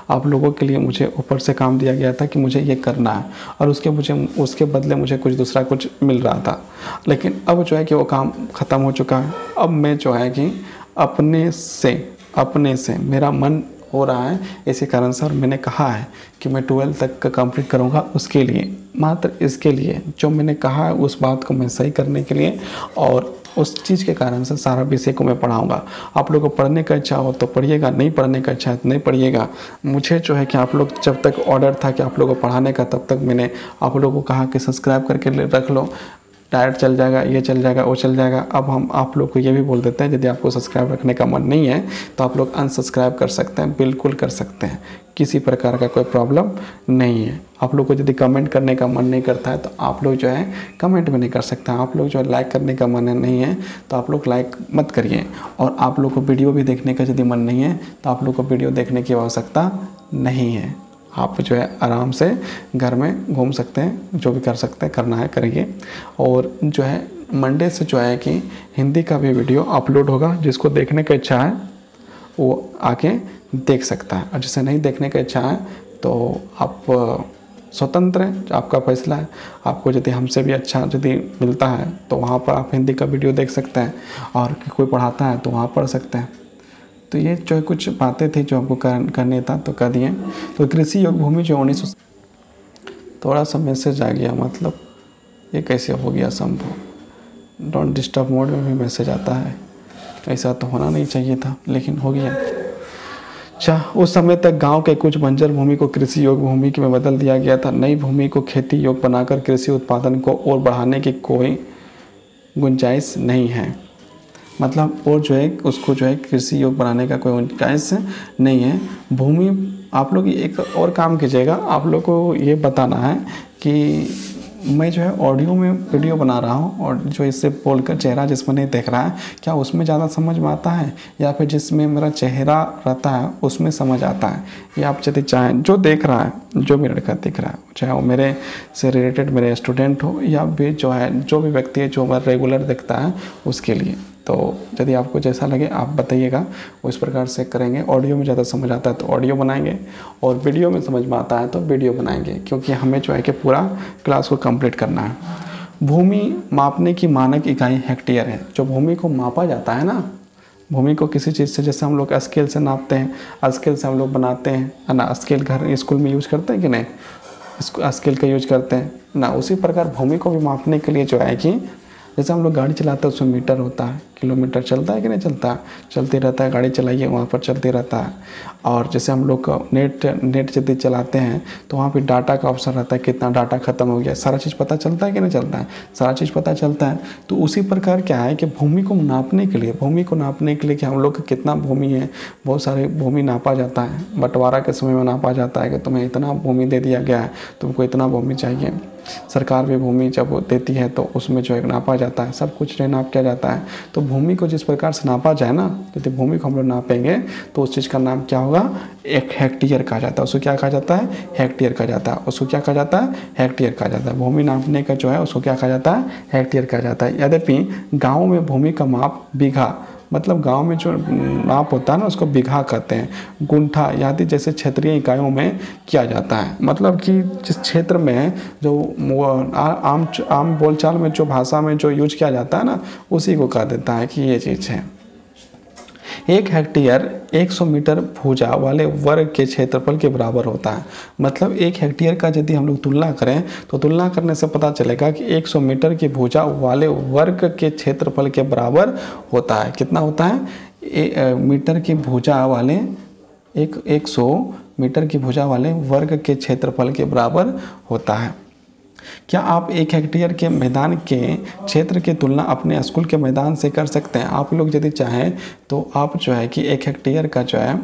आप लोगों के लिए मुझे ऊपर से काम दिया गया था कि मुझे ये करना है, और उसके बदले मुझे कुछ दूसरा कुछ मिल रहा था। लेकिन अब जो है कि वो काम ख़त्म हो चुका है। अब मैं जो है कि अपने से मेरा मन हो रहा है, इसी कारण से। और मैंने कहा है कि मैं 12 तक का कंप्लीट करूँगा, उसके लिए, मात्र इसके लिए जो मैंने कहा है उस बात को मैं सही करने के लिए, और उस चीज़ के कारण से सारा विषय को मैं पढ़ाऊँगा। आप लोगों को पढ़ने का इच्छा हो तो पढ़िएगा, नहीं पढ़ने का इच्छा है तो नहीं पढ़िएगा। मुझे जो है कि आप लोग, जब तक ऑर्डर था कि आप लोगों को पढ़ाने का, तब तक मैंने आप लोगों को कहा कि सब्सक्राइब करके रख लो, डायरेक्ट चल जाएगा, ये चल जाएगा, वो चल जाएगा। अब हम आप लोग को ये भी बोल देते हैं, यदि आपको सब्सक्राइब रखने का मन नहीं है तो आप लोग अनसब्सक्राइब कर सकते हैं, बिल्कुल कर सकते हैं, किसी प्रकार का कोई प्रॉब्लम नहीं है। आप लोग को यदि कमेंट करने का मन नहीं करता है तो आप लोग जो है कमेंट भी नहीं कर सकते हैं। आप लोग जो है लाइक करने का मन नहीं है तो आप लोग लाइक मत करिए, और आप लोग को वीडियो भी देखने का यदि मन नहीं है तो आप लोग को वीडियो देखने की आवश्यकता नहीं है। आप जो है आराम से घर में घूम सकते हैं, जो भी कर सकते हैं, करना है करिए। और जो है मंडे से जो है कि हिंदी का भी वीडियो अपलोड होगा, जिसको देखने का इच्छा है वो आके देख सकता है। और जिसे नहीं देखने का इच्छा है तो आप स्वतंत्र हैं, आपका फैसला है। आपको यदि हमसे भी अच्छा यदि मिलता है तो वहाँ पर आप हिंदी का वीडियो देख सकते हैं, और कोई पढ़ाता है तो वहाँ पढ़ सकते हैं। तो ये जो कुछ बातें थी जो हमको करने था तो कर दिए। तो कृषि योग भूमि जो 1900, थोड़ा सा मैसेज आ गया, मतलब ये कैसे हो गया संभव। डोंट डिस्टर्ब मोड में भी मैसेज आता है, ऐसा तो होना नहीं चाहिए था लेकिन हो गया। अच्छा, उस समय तक गांव के कुछ बंजर भूमि को कृषि योग्य भूमि में बदल दिया गया था। नई भूमि को खेती योग्य बनाकर कृषि उत्पादन को और बढ़ाने की कोई गुंजाइश नहीं है। मतलब और जो है उसको जो है कृषि योग्य बनाने का कोई गुंजाइश नहीं है। भूमि आप लोग एक और काम कीजिएगा, आप लोग को ये बताना है कि मैं जो है ऑडियो में वीडियो बना रहा हूँ, और जो इससे बोलकर चेहरा जिसमें नहीं देख रहा है, क्या उसमें ज़्यादा समझ में आता है या फिर जिसमें मेरा चेहरा रहता है उसमें समझ आता है। ये आप यदि चाहें, जो देख रहा है, जो मेरे लड़का दिख रहा है, चाहे वो मेरे से रिलेटेड मेरे स्टूडेंट हो या भी जो है जो भी व्यक्ति है जो मेरा रेगुलर दिखता है उसके लिए, तो यदि आपको जैसा लगे आप बताइएगा, वो इस प्रकार से करेंगे। ऑडियो में ज़्यादा समझ आता है तो ऑडियो बनाएंगे, और वीडियो में समझ में आता है तो वीडियो बनाएंगे, क्योंकि हमें जो है कि पूरा क्लास को कंप्लीट करना है। भूमि मापने की मानक इकाई हेक्टेयर है। जो भूमि को मापा जाता है ना, भूमि को किसी चीज़ से, जैसे हम लोग स्केल से नापते हैं, स्केल से हम लोग बनाते हैं ना, स्केल घर स्कूल में यूज़ करते हैं कि नहीं, इसको स्केल का यूज करते हैं ना, उसी प्रकार भूमि को भी मापने के लिए जो है कि जैसे हम लोग गाड़ी चलाते हैं उसमें मीटर होता है, किलोमीटर चलता है कि नहीं चलता, चलते रहता है, गाड़ी चलाइए वहाँ पर चलते रहता है। और जैसे हम लोग नेट यदि चलाते हैं तो वहाँ पे डाटा का ऑप्शन रहता है, कितना डाटा ख़त्म हो गया, सारा चीज़ पता चलता है कि नहीं चलता है, सारा चीज़ पता चलता है। तो उसी प्रकार क्या है कि भूमि को नापने के लिए कि हम लोग का कितना भूमि है, बहुत सारे भूमि नापा जाता है, बंटवारा के समय में नापा जाता है कि तुम्हें इतना भूमि दे दिया गया है, तुमको इतना भूमि चाहिए। सरकार भी भूमि जब देती है तो उसमें जो है नापा जाता है, सब कुछ नाप किया जाता है। तो भूमि को जिस प्रकार से नापा जाए ना, यदि भूमि को हम लोग नापेंगे तो उस चीज़ का नाम क्या होगा, एक हेक्टेयर कहा जाता है। उसको क्या कहा जाता है, हेक्टेयर कहा जाता है। उसको क्या कहा जाता है, हेक्टेयर कहा जाता है। भूमि नापने का जो है उसको क्या कहा जाता है, हेक्टेयर कहा जाता है। यद्यपि गाँव में भूमि का माप बीघा, मतलब गांव में जो नाप होता है ना उसको बीघा कहते हैं, गुंठा आदि जैसे क्षेत्रीय इकाइयों में किया जाता है। मतलब कि जिस क्षेत्र में जो आम बोलचाल में जो भाषा में जो यूज किया जाता है ना, उसी को कह देता है कि ये चीज़ है। एक हेक्टेयर 100 मीटर भुजा वाले वर्ग के क्षेत्रफल के बराबर होता है। मतलब एक हेक्टेयर का यदि हम लोग तुलना करें तो तुलना करने से पता चलेगा कि 100 मीटर की भुजा वाले वर्ग के क्षेत्रफल के बराबर होता है। कितना होता है, मीटर की भुजा वाले 100 मीटर की भुजा वाले वर्ग के क्षेत्रफल के बराबर होता है। क्या आप एक हेक्टेयर के मैदान के क्षेत्र की तुलना अपने स्कूल के मैदान से कर सकते हैं? आप लोग यदि चाहें तो आप जो है कि एक हेक्टेयर का जो है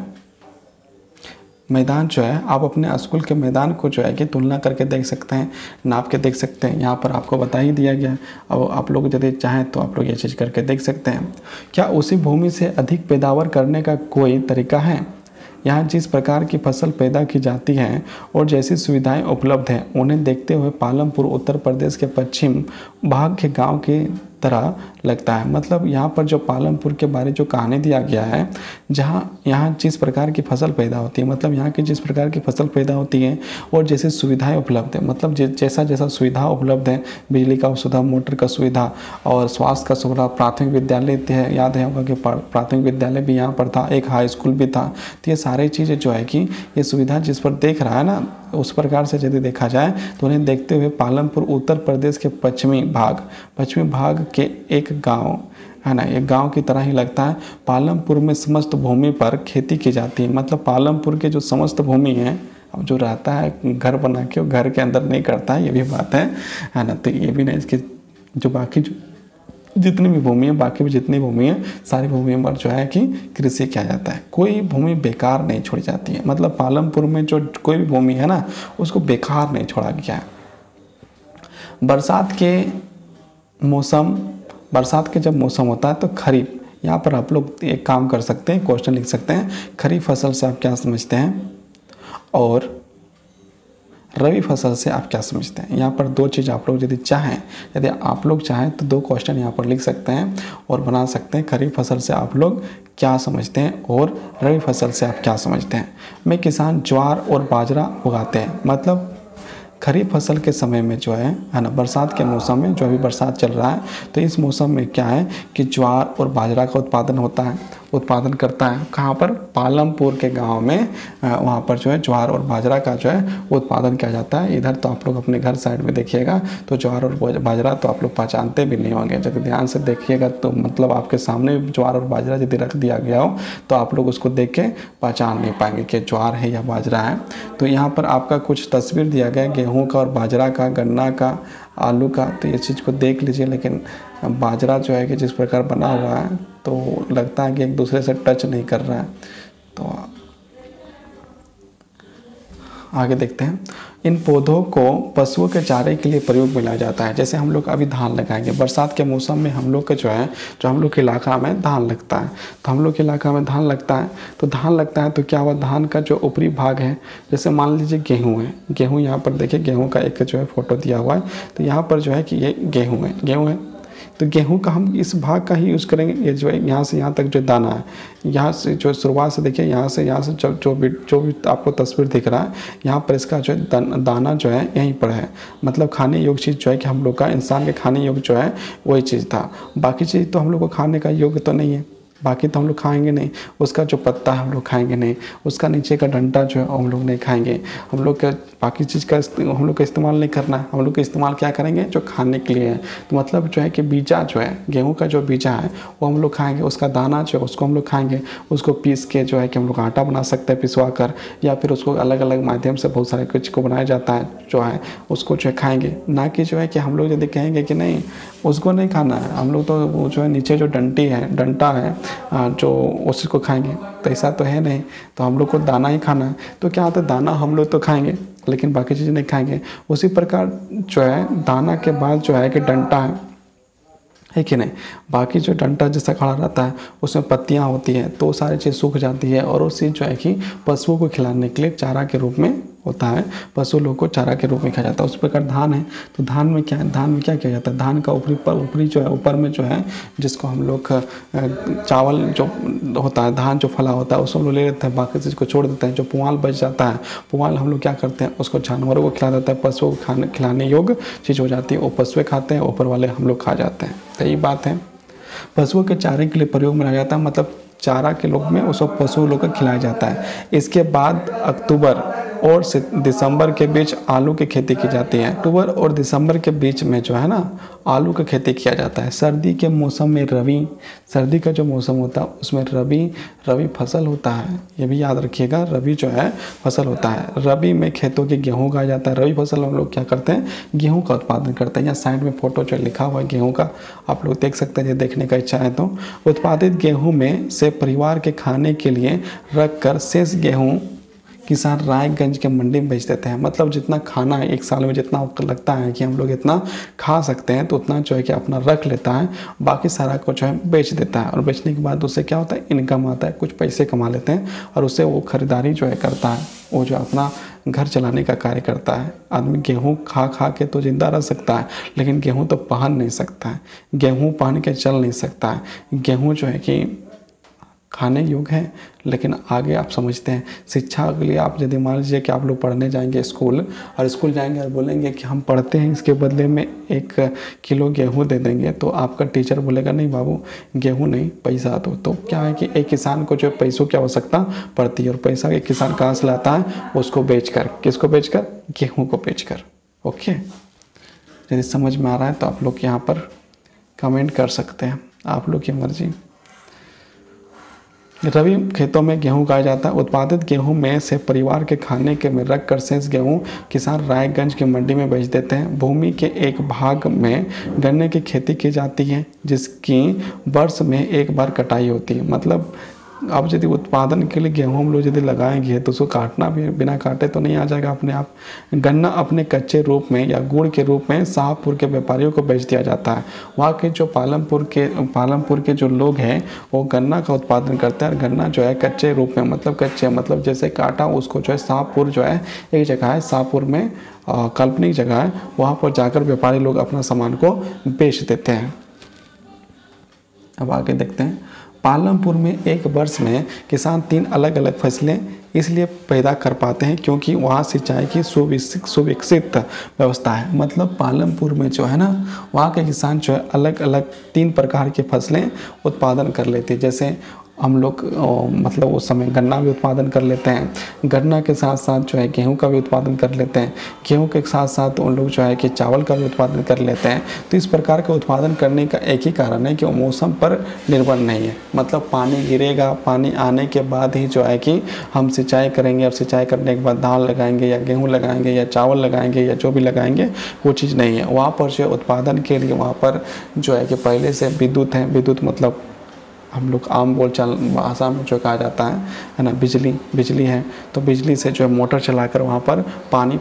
मैदान जो है आप अपने स्कूल के मैदान को जो है कि तुलना करके देख सकते हैं, नाप के देख सकते हैं। यहाँ पर आपको बता ही दिया गया। अब आप लोग यदि चाहें तो आप लोग ये चीज़ करके देख सकते हैं। क्या उसी भूमि से अधिक पैदावार करने का कोई तरीका है? यहाँ जिस प्रकार की फसल पैदा की जाती है और जैसी सुविधाएं उपलब्ध हैं, उन्हें देखते हुए पालमपुर उत्तर प्रदेश के पश्चिम भाग के गांव की तरह लगता है। मतलब यहाँ पर जो पालमपुर के बारे जो कहानी दिया गया है, जहाँ यहाँ जिस प्रकार की फसल पैदा होती है, मतलब यहाँ की जिस प्रकार की फसल पैदा होती है और जैसे सुविधाएं उपलब्ध है, मतलब जैसा जैसा सुविधा उपलब्ध है, बिजली का सुविधा, मोटर का सुविधा और स्वास्थ्य का सुविधा, प्राथमिक विद्यालय है, याद है होगा कि प्राथमिक विद्यालय भी यहाँ पर था, एक हाई स्कूल भी था। तो ये सारी चीज़ें जो है कि ये सुविधा जिस पर देख रहा है ना, उस प्रकार से यदि देखा जाए तो उन्हें देखते हुए पालमपुर उत्तर प्रदेश के पश्चिमी भाग के एक गांव है ना, एक गांव की तरह ही लगता है। पालमपुर में समस्त भूमि पर खेती की जाती है। मतलब पालमपुर के जो समस्त भूमि है, अब जो रहता है घर बना के, घर के अंदर नहीं करता है, ये भी बात है ना। तो ये भी नहीं, इसकी जो बाकी जो जितनी भी भूमि है, बाकी भी जितनी भूमि है, सारी भूमि पर जो है कि कृषि किया जाता है। कोई भूमि बेकार नहीं छोड़ी जाती है। मतलब पालमपुर में जो कोई भी भूमि है ना, उसको बेकार नहीं छोड़ा गया है। बरसात के जब मौसम होता है तो खरीफ, यहाँ पर आप लोग एक काम कर सकते हैं, क्वेश्चन लिख सकते हैं, खरीफ फसल से आप क्या समझते हैं और रबी फसल से आप क्या समझते हैं। यहाँ पर दो चीज़ आप लोग यदि आप लोग चाहें तो दो क्वेश्चन यहाँ पर लिख सकते हैं और बना सकते हैं। खरीफ फसल से आप लोग क्या समझते हैं और रबी फसल से आप क्या समझते हैं। में किसान ज्वार और बाजरा उगाते हैं, मतलब खरीफ फसल के समय में जो है ना, बरसात के मौसम में, जो अभी बरसात चल रहा है, तो इस मौसम में क्या है कि ज्वार और बाजरा का उत्पादन करता है। कहाँ पर? पालमपुर के गांव में, वहाँ पर जो है ज्वार और बाजरा का जो है उत्पादन किया जाता है। इधर तो आप लोग अपने घर साइड में देखिएगा तो ज्वार और बाजरा तो आप लोग पहचानते भी नहीं होंगे। जब ध्यान से देखिएगा तो मतलब आपके सामने ज्वार और बाजरा यदि रख दिया गया हो तो आप लोग उसको देख के पहचान नहीं पाएंगे कि ज्वार है या बाजरा है। तो यहाँ पर आपका कुछ तस्वीर दिया गया गेहूँ का और बाजरा का, गन्ना का, आलू का, तो ये चीज़ को देख लीजिए। लेकिन बाजरा जो है कि जिस प्रकार बना हुआ है तो लगता है कि एक दूसरे से टच नहीं कर रहा है। तो आगे देखते हैं। इन पौधों को पशुओं के चारे के लिए प्रयोग में लाया जाता है। जैसे हम लोग अभी धान लगाएंगे, बरसात के मौसम में हम लोग का जो है, जो हम लोग के इलाका में धान लगता है, तो हम लोग के इलाका में धान लगता है, तो धान लगता है तो क्या हुआ, धान का जो ऊपरी भाग है, जैसे मान लीजिए गेहूँ है, गेहूँ यहाँ पर देखिए गेहूँ का एक जो है फोटो दिया हुआ है, तो यहाँ पर जो है कि ये गेहूँ है, तो गेहूं का हम इस भाग का ही यूज़ करेंगे। ये जो है यहाँ से यहाँ तक जो दाना है, यहाँ से जो शुरुआत से देखिए, यहाँ से जो भी आपको तस्वीर दिख रहा है, यहाँ पर इसका जो है दाना जो है यहीं पर है। मतलब खाने योग्य चीज़ जो है कि हम लोग का इंसान के खाने योग्य जो है वही चीज़ था। बाकी चीज़ तो हम लोग को खाने का योग्य तो नहीं है, बाकी तो हम लोग खाएंगे नहीं। उसका जो पत्ता हम लोग खाएंगे नहीं, उसका नीचे का डंटा जो है हम लोग नहीं खाएंगे। हम लोग का बाकी चीज़ का हम लोग का इस्तेमाल नहीं करना है। हम लोग का इस्तेमाल क्या करेंगे, जो खाने के लिए है। तो मतलब जो है कि बीजा जो है, गेहूं का जो बीजा है वो हम लोग खाएंगे, उसका दाना जो है उसको हम लोग खाएंगे। उसको पीस के जो है कि हम लोग आटा बना सकते हैं पिसवा कर, या फिर उसको अलग अलग माध्यम से बहुत सारे कुछ को बनाया जाता है जो है उसको जो है खाएंगे। ना कि जो है कि हम लोग यदि कहेंगे कि नहीं उसको नहीं खाना है, हम लोग तो वो जो है नीचे जो डंटा है जो उसी को खाएंगे, तो ऐसा तो है नहीं। तो हम लोग को दाना ही खाना है। तो क्या होता है, दाना हम लोग तो खाएंगे लेकिन बाकी चीज़ें नहीं खाएंगे। उसी प्रकार जो है दाना के बाद जो है कि डंटा है कि नहीं, बाकी जो डंटा जैसा खड़ा रहता है उसमें पत्तियां होती हैं, तो सारी चीज़ सूख जाती है और उसी जो है कि पशुओं को खिलाने के लिए चारा के रूप में होता है, पशु लोग को चारा के रूप में खाया जाता है। उस प्रकार धान है, तो धान में क्या किया जाता है, धान का ऊपरी जो है, ऊपर में जो है जिसको हम लोग चावल जो होता है, धान जो फला होता है उसको हम लोग ले लेते हैं, बाकी चीज़ को छोड़ देते हैं। जो पुआल बच जाता है, पुआल हम लोग क्या करते हैं, उसको जानवरों को खिला देते हैं, पशुओं को खिलाने योग्य चीज़ हो जाती है। वो पशुएं खाते हैं, ऊपर वाले हम लोग खा जाते हैं। तो यही बात है। पशुओं के चारे के लिए प्रयोग में लाया जाता है, मतलब चारा के रूप में उसको पशु लोग को खिलाया जाता है। इसके बाद अक्टूबर और दिसंबर के बीच आलू की खेती की जाती है। अक्टूबर और दिसंबर के बीच में जो है ना आलू की खेती किया जाता है। सर्दी के मौसम में सर्दी का जो मौसम होता है उसमें रबी फसल होता है। ये भी याद रखिएगा, रबी जो है फसल होता है। रबी में खेतों के गेहूँ उगाया जाता है। रबी फसल हम लोग क्या करते हैं, गेहूँ का उत्पादन करते हैं। यहाँ साइड में फोटो जो लिखा हुआ है गेहूँ का, आप लोग देख सकते हैं, ये देखने का इच्छा है तो। उत्पादित गेहूँ में से परिवार के खाने के लिए रख कर शेष गेहूँ किसान रायगंज के मंडी में बेच देते हैं। मतलब जितना खाना है एक साल में, जितना लगता है कि हम लोग इतना खा सकते हैं, तो उतना जो है कि अपना रख लेता है, बाकी सारा को जो है बेच देता है। और बेचने के बाद उससे क्या होता है, इनकम आता है, कुछ पैसे कमा लेते हैं और उससे वो खरीदारी जो है करता है, वो जो अपना घर चलाने का कार्य करता है। आदमी गेहूँ खा के तो ज़िंदा रह सकता है, लेकिन गेहूँ तो पहन नहीं सकता है, गेहूँ पहन के चल नहीं सकता है। गेहूँ जो है कि खाने योग्य है, लेकिन आगे आप समझते हैं शिक्षा के लिए आप यदि मान लीजिए कि आप लोग पढ़ने जाएंगे स्कूल जाएंगे और बोलेंगे कि हम पढ़ते हैं, इसके बदले में 1 किलो गेहूँ दे देंगे, तो आपका टीचर बोलेगा नहीं बाबू गेहूँ नहीं, पैसा दो। तो क्या है कि एक किसान को जो पैसों की आवश्यकता पड़ती है, और पैसा एक किसान कहाँ से लाता है, उसको बेचकर, किसको बेचकर, गेहूँ को बेचकर। ओके, यदि समझ में आ रहा है तो आप लोग यहाँ पर कमेंट कर सकते हैं, आप लोग की मर्जी। रबी खेतों में गेहूं उगाया जाता है। उत्पादित गेहूं में से परिवार के खाने के में रख कर शेष गेहूं किसान रायगंज की मंडी में बेच देते हैं। भूमि के एक भाग में गन्ने की खेती की जाती है, जिसकी वर्ष में एक बार कटाई होती है। मतलब अब यदि उत्पादन के लिए गेहूँ हम लोग यदि लगाएंगे तो उसको काटना भी बिना काटे तो नहीं आ जाएगा अपने आप। गन्ना अपने कच्चे रूप में या गुड़ के रूप में शाहपुर के व्यापारियों को बेच दिया जाता है। वहाँ के जो पालमपुर के जो लोग हैं वो गन्ना का उत्पादन करते हैं, और गन्ना जो है कच्चे रूप में, मतलब कच्चे मतलब जैसे काटा उसको जो है शाहपुर जो है एक जगह है, शाहपुर में काल्पनिक जगह है, वहाँ पर जाकर व्यापारी लोग अपना सामान को बेच देते हैं। अब आगे देखते हैं। पालमपुर में एक वर्ष में किसान 3 अलग अलग फसलें इसलिए पैदा कर पाते हैं क्योंकि वहाँ सिंचाई की सुविकसित व्यवस्था है। मतलब पालमपुर में जो है ना, वहाँ के किसान जो है अलग अलग 3 प्रकार की फसलें उत्पादन कर लेते हैं। जैसे हम लोग मतलब उस समय गन्ना भी उत्पादन कर लेते हैं, गन्ना के साथ साथ जो है गेहूं का भी उत्पादन कर लेते हैं, गेहूं के साथ साथ उन लोग जो है कि चावल का भी उत्पादन कर लेते हैं। तो इस प्रकार का उत्पादन करने का एक ही कारण है कि वो मौसम पर निर्भर नहीं है। मतलब पानी गिरेगा, पानी आने के बाद ही जो है कि हम सिंचाई करेंगे, और सिंचाई करने के बाद धान लगाएंगे या गेहूँ लगाएंगे या चावल लगाएंगे या जो भी लगाएंगे, वो चीज़ नहीं है। वहाँ पर जो उत्पादन के लिए वहाँ पर जो है कि पहले से विद्युत है, विद्युत मतलब हम लोग आम बोलचाल भाषा में जो कहा जाता है ना, बिजली है। तो बिजली से जो है मोटर चलाकर वहाँ पर पानी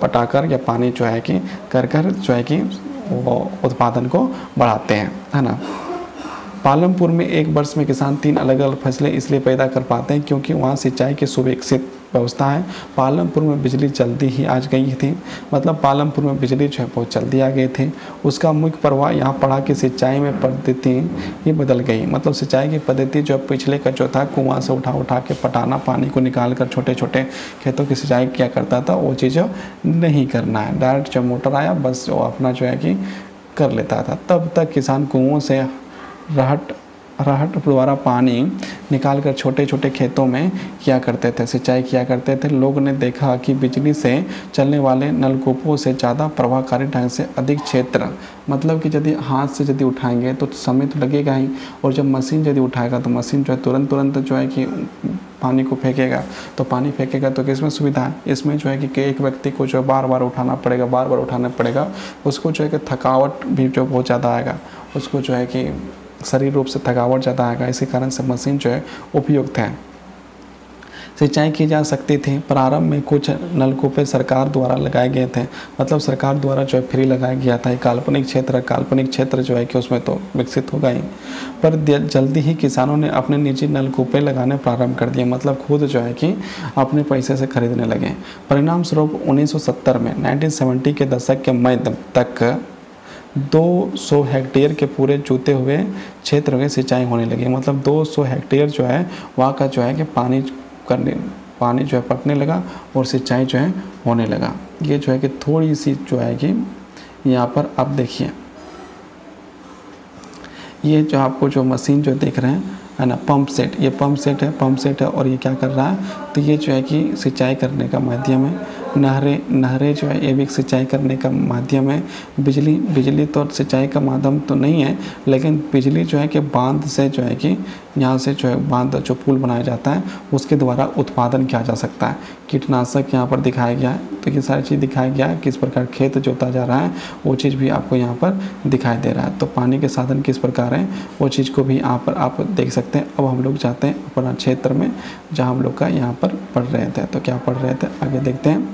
पटाकर या पानी जो है कि कर जो है कि वो उत्पादन को बढ़ाते हैं, है ना। पालमपुर में एक वर्ष में किसान 3 अलग अलग फसलें इसलिए पैदा कर पाते हैं क्योंकि वहाँ सिंचाई की सुविकसित व्यवस्था है। पालमपुर में बिजली जल्दी ही आ गई थी, मतलब पालमपुर में बिजली जो है बहुत जल्दी आ गई थी। उसका मुख्य प्रभाव यहाँ पड़ा कि सिंचाई में पद्धति ही बदल गई। मतलब सिंचाई की पद्धति जो पिछले का जो था, कुआं से उठा के पटाना, पानी को निकाल कर छोटे छोटे खेतों की सिंचाई किया करता था, वो चीज़ नहीं करना है। डायरेक्ट जब मोटर आया बस वो अपना जो है कि कर लेता था। तब तक किसान कुओं से रहट द्वारा पानी निकाल कर छोटे छोटे खेतों में किया करते थे, सिंचाई किया करते थे। लोग ने देखा कि बिजली से चलने वाले नलकूपों से ज़्यादा प्रभावकारी ढंग से अधिक क्षेत्र, मतलब कि यदि हाथ से यदि उठाएंगे तो समय तो लगेगा ही, और जब मशीन यदि उठाएगा तो मशीन जो है तुरंत जो है कि पानी को फेंकेगा। तो पानी फेंकेगा तो किसमें सुविधा है, इसमें जो है कि एक व्यक्ति को जो है बार बार उठाना पड़ेगा, उसको जो है कि थकावट भी जो बहुत ज़्यादा आएगा, उसको जो है कि शरीर रूप से थकावट ज़्यादा आएगा। इसी कारण से मशीन जो है उपयुक्त है। सिंचाई की जा सकती थी। प्रारंभ में कुछ नलकूपे सरकार द्वारा लगाए गए थे, मतलब सरकार द्वारा जो है फ्री लगाया गया था। काल्पनिक क्षेत्र जो है कि उसमें तो विकसित होगा ही, पर जल्दी ही किसानों ने अपने निजी नलकूपे लगाने प्रारंभ कर दिए, मतलब खुद जो है कि अपने पैसे से खरीदने लगे। परिणाम स्वरूप 1970 में 1970 के दशक के मध्य तक 200 हेक्टेयर के पूरे जुते हुए क्षेत्र में सिंचाई होने लगी। मतलब 200 हेक्टेयर जो है वहाँ का जो है कि पानी जो है पटने लगा और सिंचाई जो है होने लगा। ये जो है कि थोड़ी सी जो है कि यहाँ पर आप देखिए, ये जो आपको जो मशीन जो देख रहे हैं है ना, पंप सेट, ये पंप सेट है और ये क्या कर रहा है, तो ये जो है कि सिंचाई करने का माध्यम है। नहरें जो है ये भी सिंचाई करने का माध्यम है। बिजली तो सिंचाई का माध्यम तो नहीं है, लेकिन बिजली जो है कि बांध से जो है कि यहाँ से जो है बांध जो पुल बनाया जाता है उसके द्वारा उत्पादन किया जा सकता है। कीटनाशक यहाँ पर दिखाया गया है, तो ये सारी चीज़ दिखाया गया है, किस प्रकार खेत जोता जा रहा है वो चीज़ भी आपको यहाँ पर दिखाई दे रहा है। तो पानी के साधन किस प्रकार हैं वो चीज़ को भी यहाँ पर आप देख सकते हैं। अब हम लोग जाते हैं अपना क्षेत्र में जहाँ हम लोग का यहाँ पर पढ़ रहे थे। तो क्या पढ़ रहे थे आगे देखते हैं।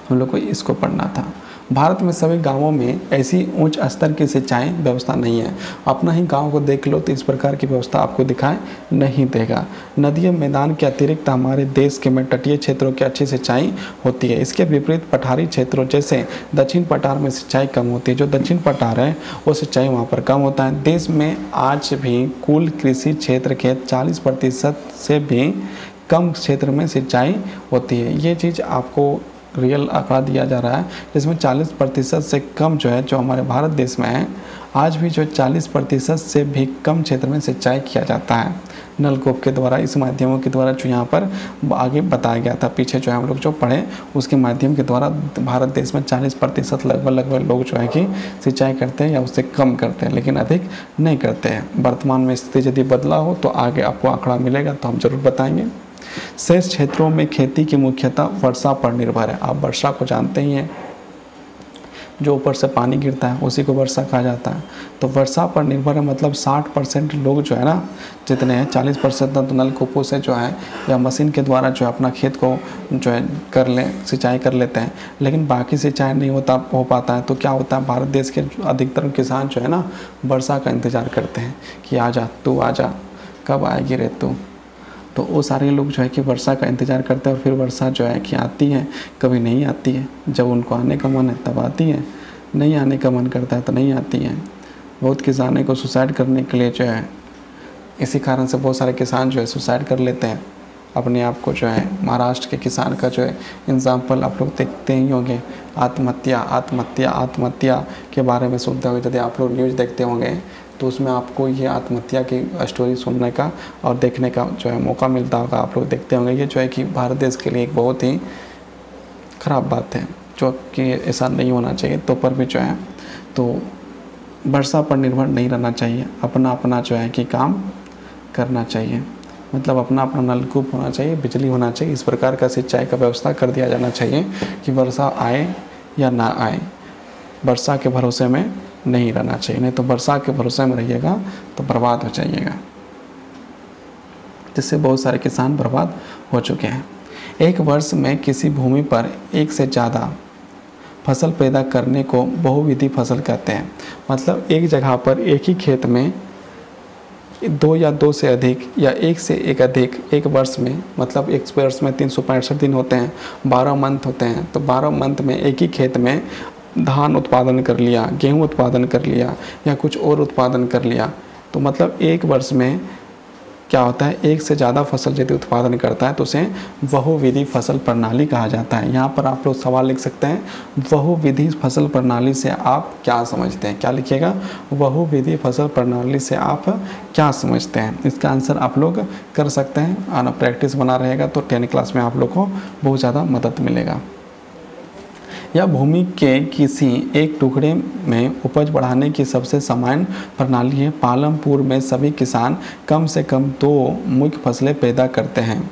हम लोग को इसको पढ़ना था। भारत में सभी गांवों में ऐसी उच्च स्तर की सिंचाई व्यवस्था नहीं है। अपना ही गांव को देख लो तो इस प्रकार की व्यवस्था आपको दिखाई नहीं देगा। नदियों मैदान के अतिरिक्त हमारे देश के में तटीय क्षेत्रों की अच्छी सिंचाई होती है। इसके विपरीत पठारी क्षेत्रों जैसे दक्षिण पठार में सिंचाई कम होती है। जो दक्षिण पठार है वो सिंचाई वहाँ पर कम होता है। देश में आज भी कुल कृषि क्षेत्र के 40% से भी कम क्षेत्र में सिंचाई होती है। ये चीज़ आपको रियल आंकड़ा दिया जा रहा है, जिसमें 40% से कम जो है जो हमारे भारत देश में है, आज भी जो 40% से भी कम क्षेत्र में सिंचाई किया जाता है नलकूप के द्वारा। इस माध्यमों के द्वारा जो यहाँ पर आगे बताया गया था, पीछे जो हम लोग जो पढ़े उसके माध्यम के द्वारा भारत देश में 40% लगभग लोग जो है कि सिंचाई करते हैं या उससे कम करते हैं, लेकिन अधिक नहीं करते हैं। वर्तमान में स्थिति यदि बदला हो तो आगे आपको आंकड़ा मिलेगा तो हम जरूर बताएंगे। शेष क्षेत्रों में खेती की मुख्यतः वर्षा पर निर्भर है। आप वर्षा को जानते ही हैं। जो ऊपर से पानी गिरता है उसी को वर्षा कहा जाता है। तो वर्षा पर निर्भर है, मतलब 60% लोग जो है ना, जितने हैं 40% तो नलकूपों से जो है या मशीन के द्वारा जो है अपना खेत को जो है सिंचाई कर लेते हैं, लेकिन बाकी सिंचाई नहीं हो पाता है। तो क्या होता है, भारत देश के अधिकतर किसान जो है ना वर्षा का इंतज़ार करते हैं कि आजा तू आजा, कब आएगी रे तू। तो वो सारे लोग जो है कि वर्षा का इंतज़ार करते हैं, और फिर वर्षा जो है कि आती है, कभी नहीं आती है। जब उनको आने का मन है तब आती है, नहीं आने का मन करता है तो नहीं आती है। बहुत किसानों को सुसाइड करने के लिए जो है, इसी कारण से बहुत सारे किसान जो है सुसाइड कर लेते हैं अपने आप को। जो है महाराष्ट्र के किसान का जो है एग्जाम्पल आप लोग देखते ही होंगे, आत्महत्या के बारे में सुनते होंगे। यदि आप लोग न्यूज़ देखते होंगे तो उसमें आपको ये आत्महत्या की स्टोरी सुनने का और देखने का जो है मौका मिलता होगा। आप लोग देखते होंगे। ये जो है कि भारत देश के लिए एक बहुत ही ख़राब बात है, जो कि ऐसा नहीं होना चाहिए। तो पर भी जो है तो वर्षा पर निर्भर नहीं रहना चाहिए, अपना अपना जो है कि काम करना चाहिए। मतलब अपना अपना नलकूप होना चाहिए, बिजली होना चाहिए, इस प्रकार का सिंचाई का व्यवस्था कर दिया जाना चाहिए कि वर्षा आए या ना आए, वर्षा के भरोसे में नहीं रहना चाहिए। नहीं तो वर्षा के भरोसे में रहिएगा तो बर्बाद हो जाइएगा, जिससे बहुत सारे किसान बर्बाद हो चुके हैं। एक वर्ष में किसी भूमि पर एक से ज़्यादा फसल पैदा करने को बहुविधि फसल कहते हैं। मतलब एक जगह पर एक ही खेत में दो या दो से अधिक या एक से एक अधिक एक वर्ष में, मतलब एक वर्ष में 365 दिन होते हैं, 12 मंथ होते हैं। तो 12 मंथ में एक ही खेत में धान उत्पादन कर लिया, गेहूं उत्पादन कर लिया या कुछ और उत्पादन कर लिया, तो मतलब एक वर्ष में क्या होता है, एक से ज़्यादा फसल यदि उत्पादन करता है तो उसे बहुविधि फसल प्रणाली कहा जाता है। यहाँ पर आप लोग सवाल लिख सकते हैं, बहुविधि फसल प्रणाली से आप क्या समझते हैं। क्या लिखिएगा, बहुविधि फसल प्रणाली से आप क्या समझते हैं। इसका आंसर आप लोग कर सकते हैं, और प्रैक्टिस बना रहेगा तो 10वीं क्लास में आप लोग को बहुत ज़्यादा मदद मिलेगा। यह भूमि के किसी एक टुकड़े में उपज बढ़ाने की सबसे सामान्य प्रणाली है। पालमपुर में सभी किसान कम से कम 2 मुख्य फसलें पैदा करते हैं।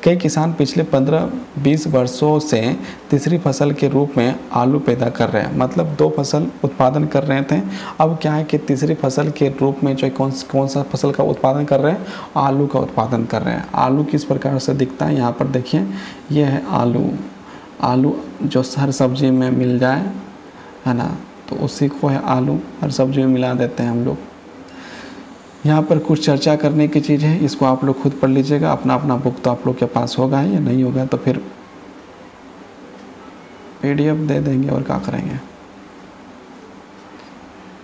कई किसान पिछले 15-20 वर्षों से तीसरी फसल के रूप में आलू पैदा कर रहे हैं। मतलब 2 फसल उत्पादन कर रहे थे, अब क्या है कि तीसरी फसल के रूप में जो कौन सा फसल का उत्पादन कर रहे हैं, आलू का उत्पादन कर रहे हैं। आलू किस प्रकार से दिखता है, यहाँ पर देखिए, यह है आलू जो हर सब्जी में मिल जाए, है ना, तो उसी को है आलू, हर सब्जी में मिला देते हैं हम लोग। यहाँ पर कुछ चर्चा करने की चीज़ है, इसको आप लोग खुद पढ़ लीजिएगा। अपना अपना बुक तो आप लोग के पास होगा या नहीं होगा तो फिर PDF दे देंगे और क्या करेंगे।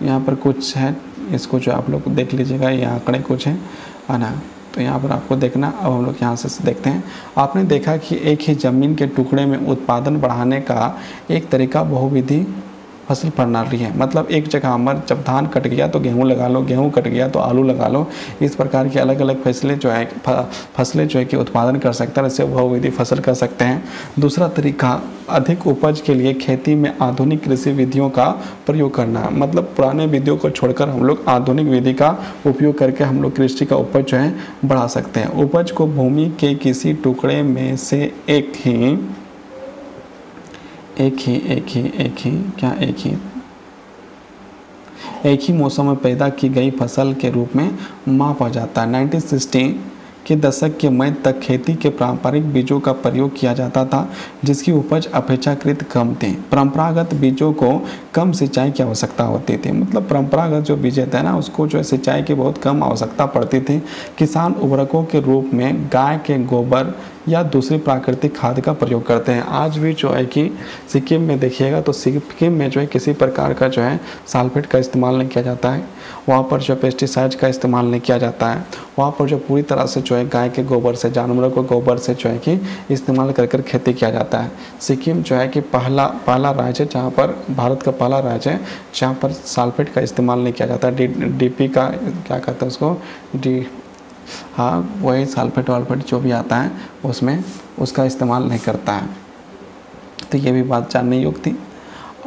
यहाँ पर कुछ है, इसको जो आप लोग देख लीजिएगा, ये आंकड़े कुछ हैं, है ना, तो यहाँ पर आपको देखना। अब हम लोग यहाँ से देखते हैं। आपने देखा कि एक ही ज़मीन के टुकड़े में उत्पादन बढ़ाने का एक तरीका बहुविधि फसल प्रणाली है। मतलब एक जगह हमारे जब धान कट गया तो गेहूं लगा लो, गेहूं कट गया तो आलू लगा लो। इस प्रकार की अलग अलग फसलें जो है कि उत्पादन कर सकते हैं, इससे बहुविधि फसल कर सकते हैं। दूसरा तरीका, अधिक उपज के लिए खेती में आधुनिक कृषि विधियों का प्रयोग करना है। मतलब पुराने विधियों को छोड़कर हम लोग आधुनिक विधि का उपयोग करके हम लोग कृषि का उपज जो है बढ़ा सकते हैं। उपज को भूमि के किसी टुकड़े में से एक ही मौसम में पैदा की गई फसल के रूप में मापा जाता है। 1960 के दशक के मध्य तक खेती के पारंपरिक बीजों का प्रयोग किया जाता था, जिसकी उपज अपेक्षाकृत कम थी। परंपरागत बीजों को कम सिंचाई की आवश्यकता होती थी। मतलब परंपरागत जो बीज थे ना, उसको जो है सिंचाई की बहुत कम आवश्यकता पड़ती थी। किसान उर्वरकों के रूप में गाय के गोबर या दूसरी प्राकृतिक खाद का प्रयोग करते हैं। आज भी जो है कि सिक्किम में देखिएगा तो सिक्किम में जो है किसी प्रकार का जो है सल्फेट का इस्तेमाल नहीं किया जाता है, वहाँ पर जो पेस्टिसाइड्स का इस्तेमाल नहीं किया जाता है। वहाँ पर जो पूरी तरह से जो है गाय के गोबर से, जानवरों के गोबर से जो है कि इस्तेमाल कर खेती किया जाता है। सिक्किम जो है कि पहला राज्य है जहाँ पर, भारत का पहला राज्य है जहाँ पर सल्फेट का इस्तेमाल नहीं किया जाता। DP का क्या कहते हैं उसको, हाँ वही सल्फेट वाल्फेट जो भी आता है उसमें उसका इस्तेमाल नहीं करता है। तो ये भी बात जानने योग्य थी।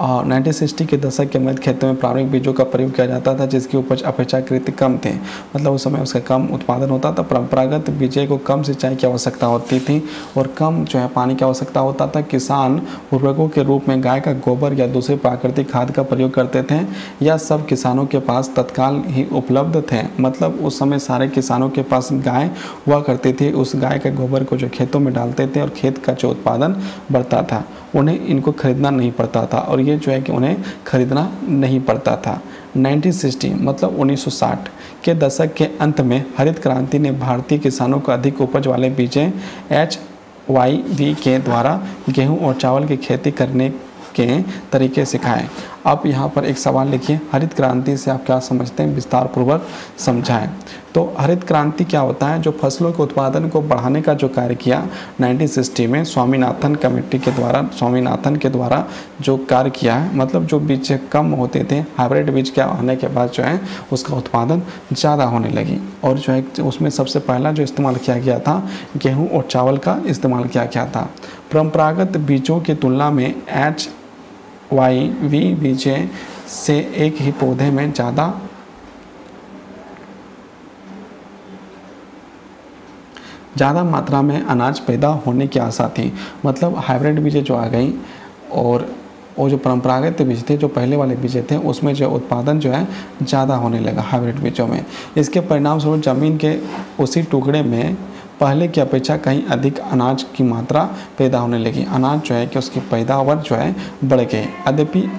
और 1960 के दशक के मध्य खेतों में प्रारंभिक बीजों का प्रयोग किया जाता था जिसकी उपज अपेक्षाकृत कम थे, मतलब उस समय उसका कम उत्पादन होता था। परंपरागत बीजे को कम सिंचाई की आवश्यकता होती थी और कम जो है पानी की आवश्यकता होता था। किसान उर्वरकों के रूप में गाय का गोबर या दूसरे प्राकृतिक खाद का प्रयोग करते थे। यह सब किसानों के पास तत्काल ही उपलब्ध थे, मतलब उस समय सारे किसानों के पास गाय हुआ करती थी। उस गाय के गोबर को जो खेतों में डालते थे और खेत का जो उत्पादन बढ़ता था, उन्हें इनको खरीदना नहीं पड़ता था और ये जो है कि उन्हें खरीदना नहीं पड़ता था। 1960 मतलब 1960 के दशक के अंत में हरित क्रांति ने भारतीय किसानों को अधिक उपज वाले बीजें HYV के द्वारा गेहूं और चावल की खेती करने के तरीके सिखाएं। अब यहाँ पर एक सवाल लिखिए, हरित क्रांति से आप क्या समझते हैं, विस्तार पूर्वक समझाएं। तो हरित क्रांति क्या होता है, जो फसलों के उत्पादन को बढ़ाने का जो कार्य किया 1960 में स्वामीनाथन कमेटी के द्वारा, स्वामीनाथन के द्वारा जो कार्य किया है, मतलब जो बीज कम होते थे, हाइब्रिड बीज के आने के बाद जो है उसका उत्पादन ज़्यादा होने लगी और जो है उसमें सबसे पहला जो इस्तेमाल किया गया था गेहूँ और चावल का इस्तेमाल किया गया था। परंपरागत बीजों की तुलना में HYV बीजें से एक ही पौधे में ज़्यादा मात्रा में अनाज पैदा होने की आशा थी। मतलब हाइब्रिड बीजें जो आ गई और वो जो परंपरागत बीज थे, जो पहले वाले बीज थे, उसमें जो उत्पादन जो है ज़्यादा होने लगा हाइब्रिड बीजों में। इसके परिणाम स्वरूप ज़मीन के उसी टुकड़े में पहले की अपेक्षा कहीं अधिक अनाज की मात्रा पैदा होने लगी। अनाज जो है कि उसकी पैदावार जो है बढ़ गई। यद्यपि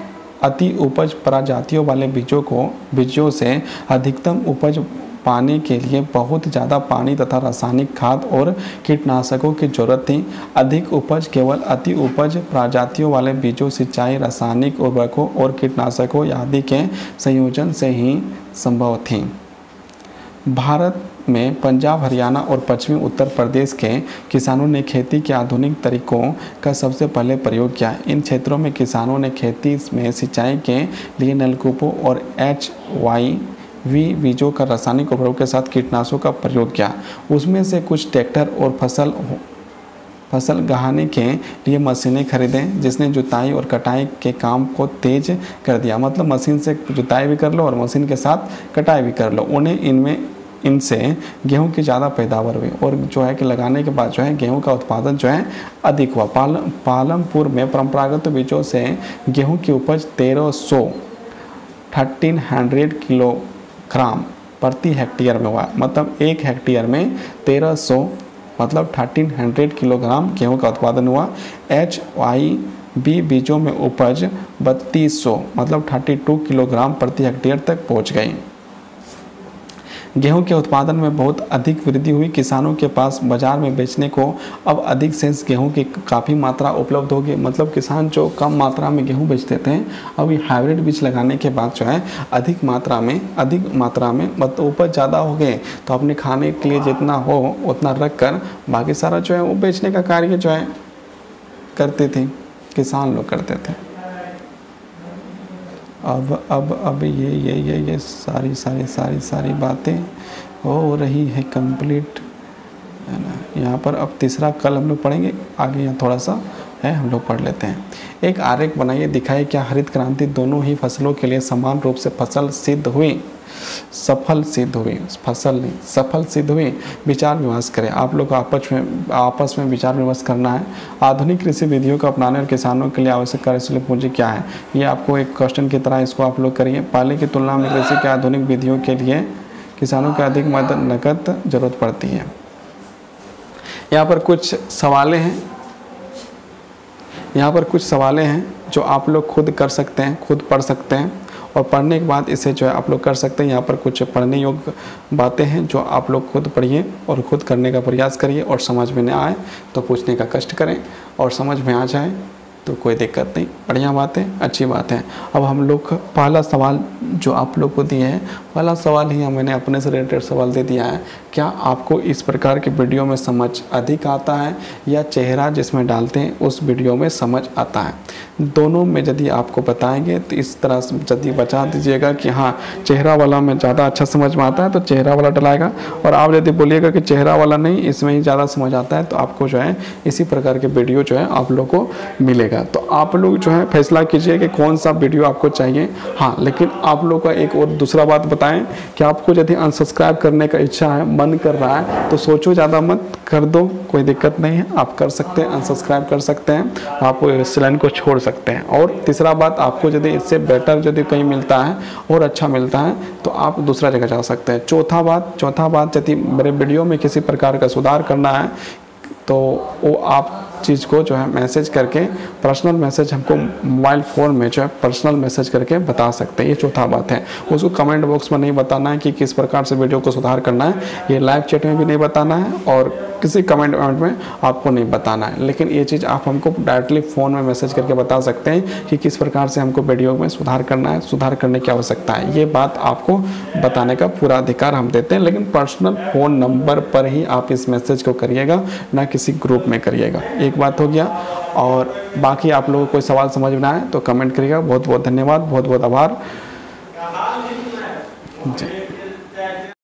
अति उपज प्रजातियों वाले बीजों से अधिकतम उपज पाने के लिए बहुत ज़्यादा पानी तथा रासायनिक खाद और कीटनाशकों की जरूरत थी। अधिक उपज केवल अति उपज प्रजातियों वाले बीजों, सिंचाई, रासायनिक उर्वरकों और कीटनाशकों आदि के संयोजन से ही संभव थी। भारत में पंजाब, हरियाणा और पश्चिमी उत्तर प्रदेश के किसानों ने खेती के आधुनिक तरीकों का सबसे पहले प्रयोग किया। इन क्षेत्रों में किसानों ने खेती में सिंचाई के लिए नलकूपों और HYV बीजों का रासायनिक उर्वरकों के साथ कीटनाशकों का प्रयोग किया। उसमें से कुछ ट्रैक्टर और फसल गहाने के लिए मशीनें खरीदें, जिसने जुताई और कटाई के काम को तेज कर दिया। मतलब मशीन से जुताई भी कर लो और मशीन के साथ कटाई भी कर लो। उन्हें इनसे गेहूं की ज़्यादा पैदावार हुई और जो है कि लगाने के बाद जो है गेहूं का उत्पादन जो है अधिक हुआ। पालमपुर में परंपरागत बीजों से गेहूं की उपज 1300 किलोग्राम प्रति हेक्टेयर में हुआ। मतलब एक हेक्टेयर में 1300 मतलब 1300 किलोग्राम गेहूं का उत्पादन हुआ। HYV बीजों में उपज 3200 मतलब 32 किलोग्राम प्रति हेक्टेयर तक पहुंच गई। गेहूं के उत्पादन में बहुत अधिक वृद्धि हुई। किसानों के पास बाजार में बेचने को अब अधिक से गेहूं की काफ़ी मात्रा उपलब्ध होगी। मतलब किसान जो कम मात्रा में गेहूं बेचते थे, अब ये हाइब्रिड बीज लगाने के बाद जो है अधिक मात्रा में मतलब उपज ज़्यादा हो गए, तो अपने खाने के लिए जितना हो उतना रख कर बाकी सारा जो है वो बेचने का कार्य जो है करते थे, किसान लोग करते थे। अब ये सारी बातें हो रही है कंप्लीट, है ना। यहाँ पर अब तीसरा कल हम लोग पढ़ेंगे, आगे यहाँ थोड़ा सा है हम लोग पढ़ लेते हैं। एक आरेख बनाइए, दिखाइए क्या हरित क्रांति दोनों ही फसलों के लिए समान रूप से सफल सिद्ध हुई। विचार विमर्श करें। आप लोग आपस में विचार विमर्श करना है। आधुनिक कृषि विधियों को अपनाने और किसानों के लिए आवश्यक कार्यशील पूंजी क्या है, ये आपको एक क्वेश्चन की तरह इसको आप लोग करिए। पहले की तुलना में कृषि के आधुनिक विधियों के लिए किसानों को अधिक नकद जरूरत पड़ती है। यहाँ पर कुछ सवालें हैं जो आप लोग खुद कर सकते हैं, खुद पढ़ सकते हैं और पढ़ने के बाद इसे जो है आप लोग कर सकते हैं। यहाँ पर कुछ पढ़ने योग्य बातें हैं जो आप लोग खुद पढ़िए और खुद करने का प्रयास करिए, और समझ में न आए तो पूछने का कष्ट करें, और समझ में आ जाए तो कोई दिक्कत नहीं। बढ़िया बात है, अच्छी बात है। अब हम लोग पहला सवाल जो आप लोग को दिए हैं वाला सवाल ही मैंने अपने से रिलेटेड सवाल दे दिया है। क्या आपको इस प्रकार के वीडियो में समझ अधिक आता है या चेहरा जिसमें डालते हैं उस वीडियो में समझ आता है? दोनों में यदि आपको बताएंगे तो इस तरह से यदि बचा दीजिएगा कि हाँ चेहरा वाला में ज़्यादा अच्छा समझ में आता है तो चेहरा वाला डलाएगा, और आप यदि बोलिएगा कि चेहरा वाला नहीं इसमें ही ज़्यादा समझ आता है तो आपको जो है इसी प्रकार के वीडियो जो है आप लोग को मिलेगा। तो आप लोग जो है फैसला कीजिए कि कौन सा वीडियो आपको चाहिए। हाँ, लेकिन आप लोग का एक और दूसरा बात बताएं कि आपको यदि अनसब्सक्राइब करने का इच्छा है, मन कर रहा है, तो सोचो ज़्यादा मत, कर दो, कोई दिक्कत नहीं है, आप कर सकते हैं, अनसब्सक्राइब कर सकते हैं, आप इस चैनल को छोड़ सकते हैं। और तीसरा बात, आपको यदि इससे बेटर यदि कहीं मिलता है और अच्छा मिलता है तो आप दूसरा जगह जा सकते हैं। चौथा बात यदि मेरे वीडियो में किसी प्रकार का सुधार करना है तो वो आप चीज़ को जो है मैसेज करके, पर्सनल मैसेज हमको मोबाइल फ़ोन में जो है पर्सनल मैसेज करके बता सकते हैं। ये चौथा बात है। उसको कमेंट बॉक्स में नहीं बताना है कि किस प्रकार से वीडियो को सुधार करना है, ये लाइव चैट में भी नहीं बताना है और किसी कमेंट में आपको नहीं बताना है। लेकिन ये चीज़ आप हमको डायरेक्टली फ़ोन में मैसेज करके बता सकते हैं कि किस प्रकार से हमको वीडियो में सुधार करना है, सुधार करने की आवश्यकता है। ये बात आपको बताने का पूरा अधिकार हम देते हैं, लेकिन पर्सनल फ़ोन नंबर पर ही आप इस मैसेज को करिएगा, ना किसी ग्रुप में करिएगा। एक बात हो गया। और बाकी आप लोगों को कोई सवाल समझ में आए तो कमेंट करिएगा। बहुत बहुत धन्यवाद, बहुत बहुत आभार जी।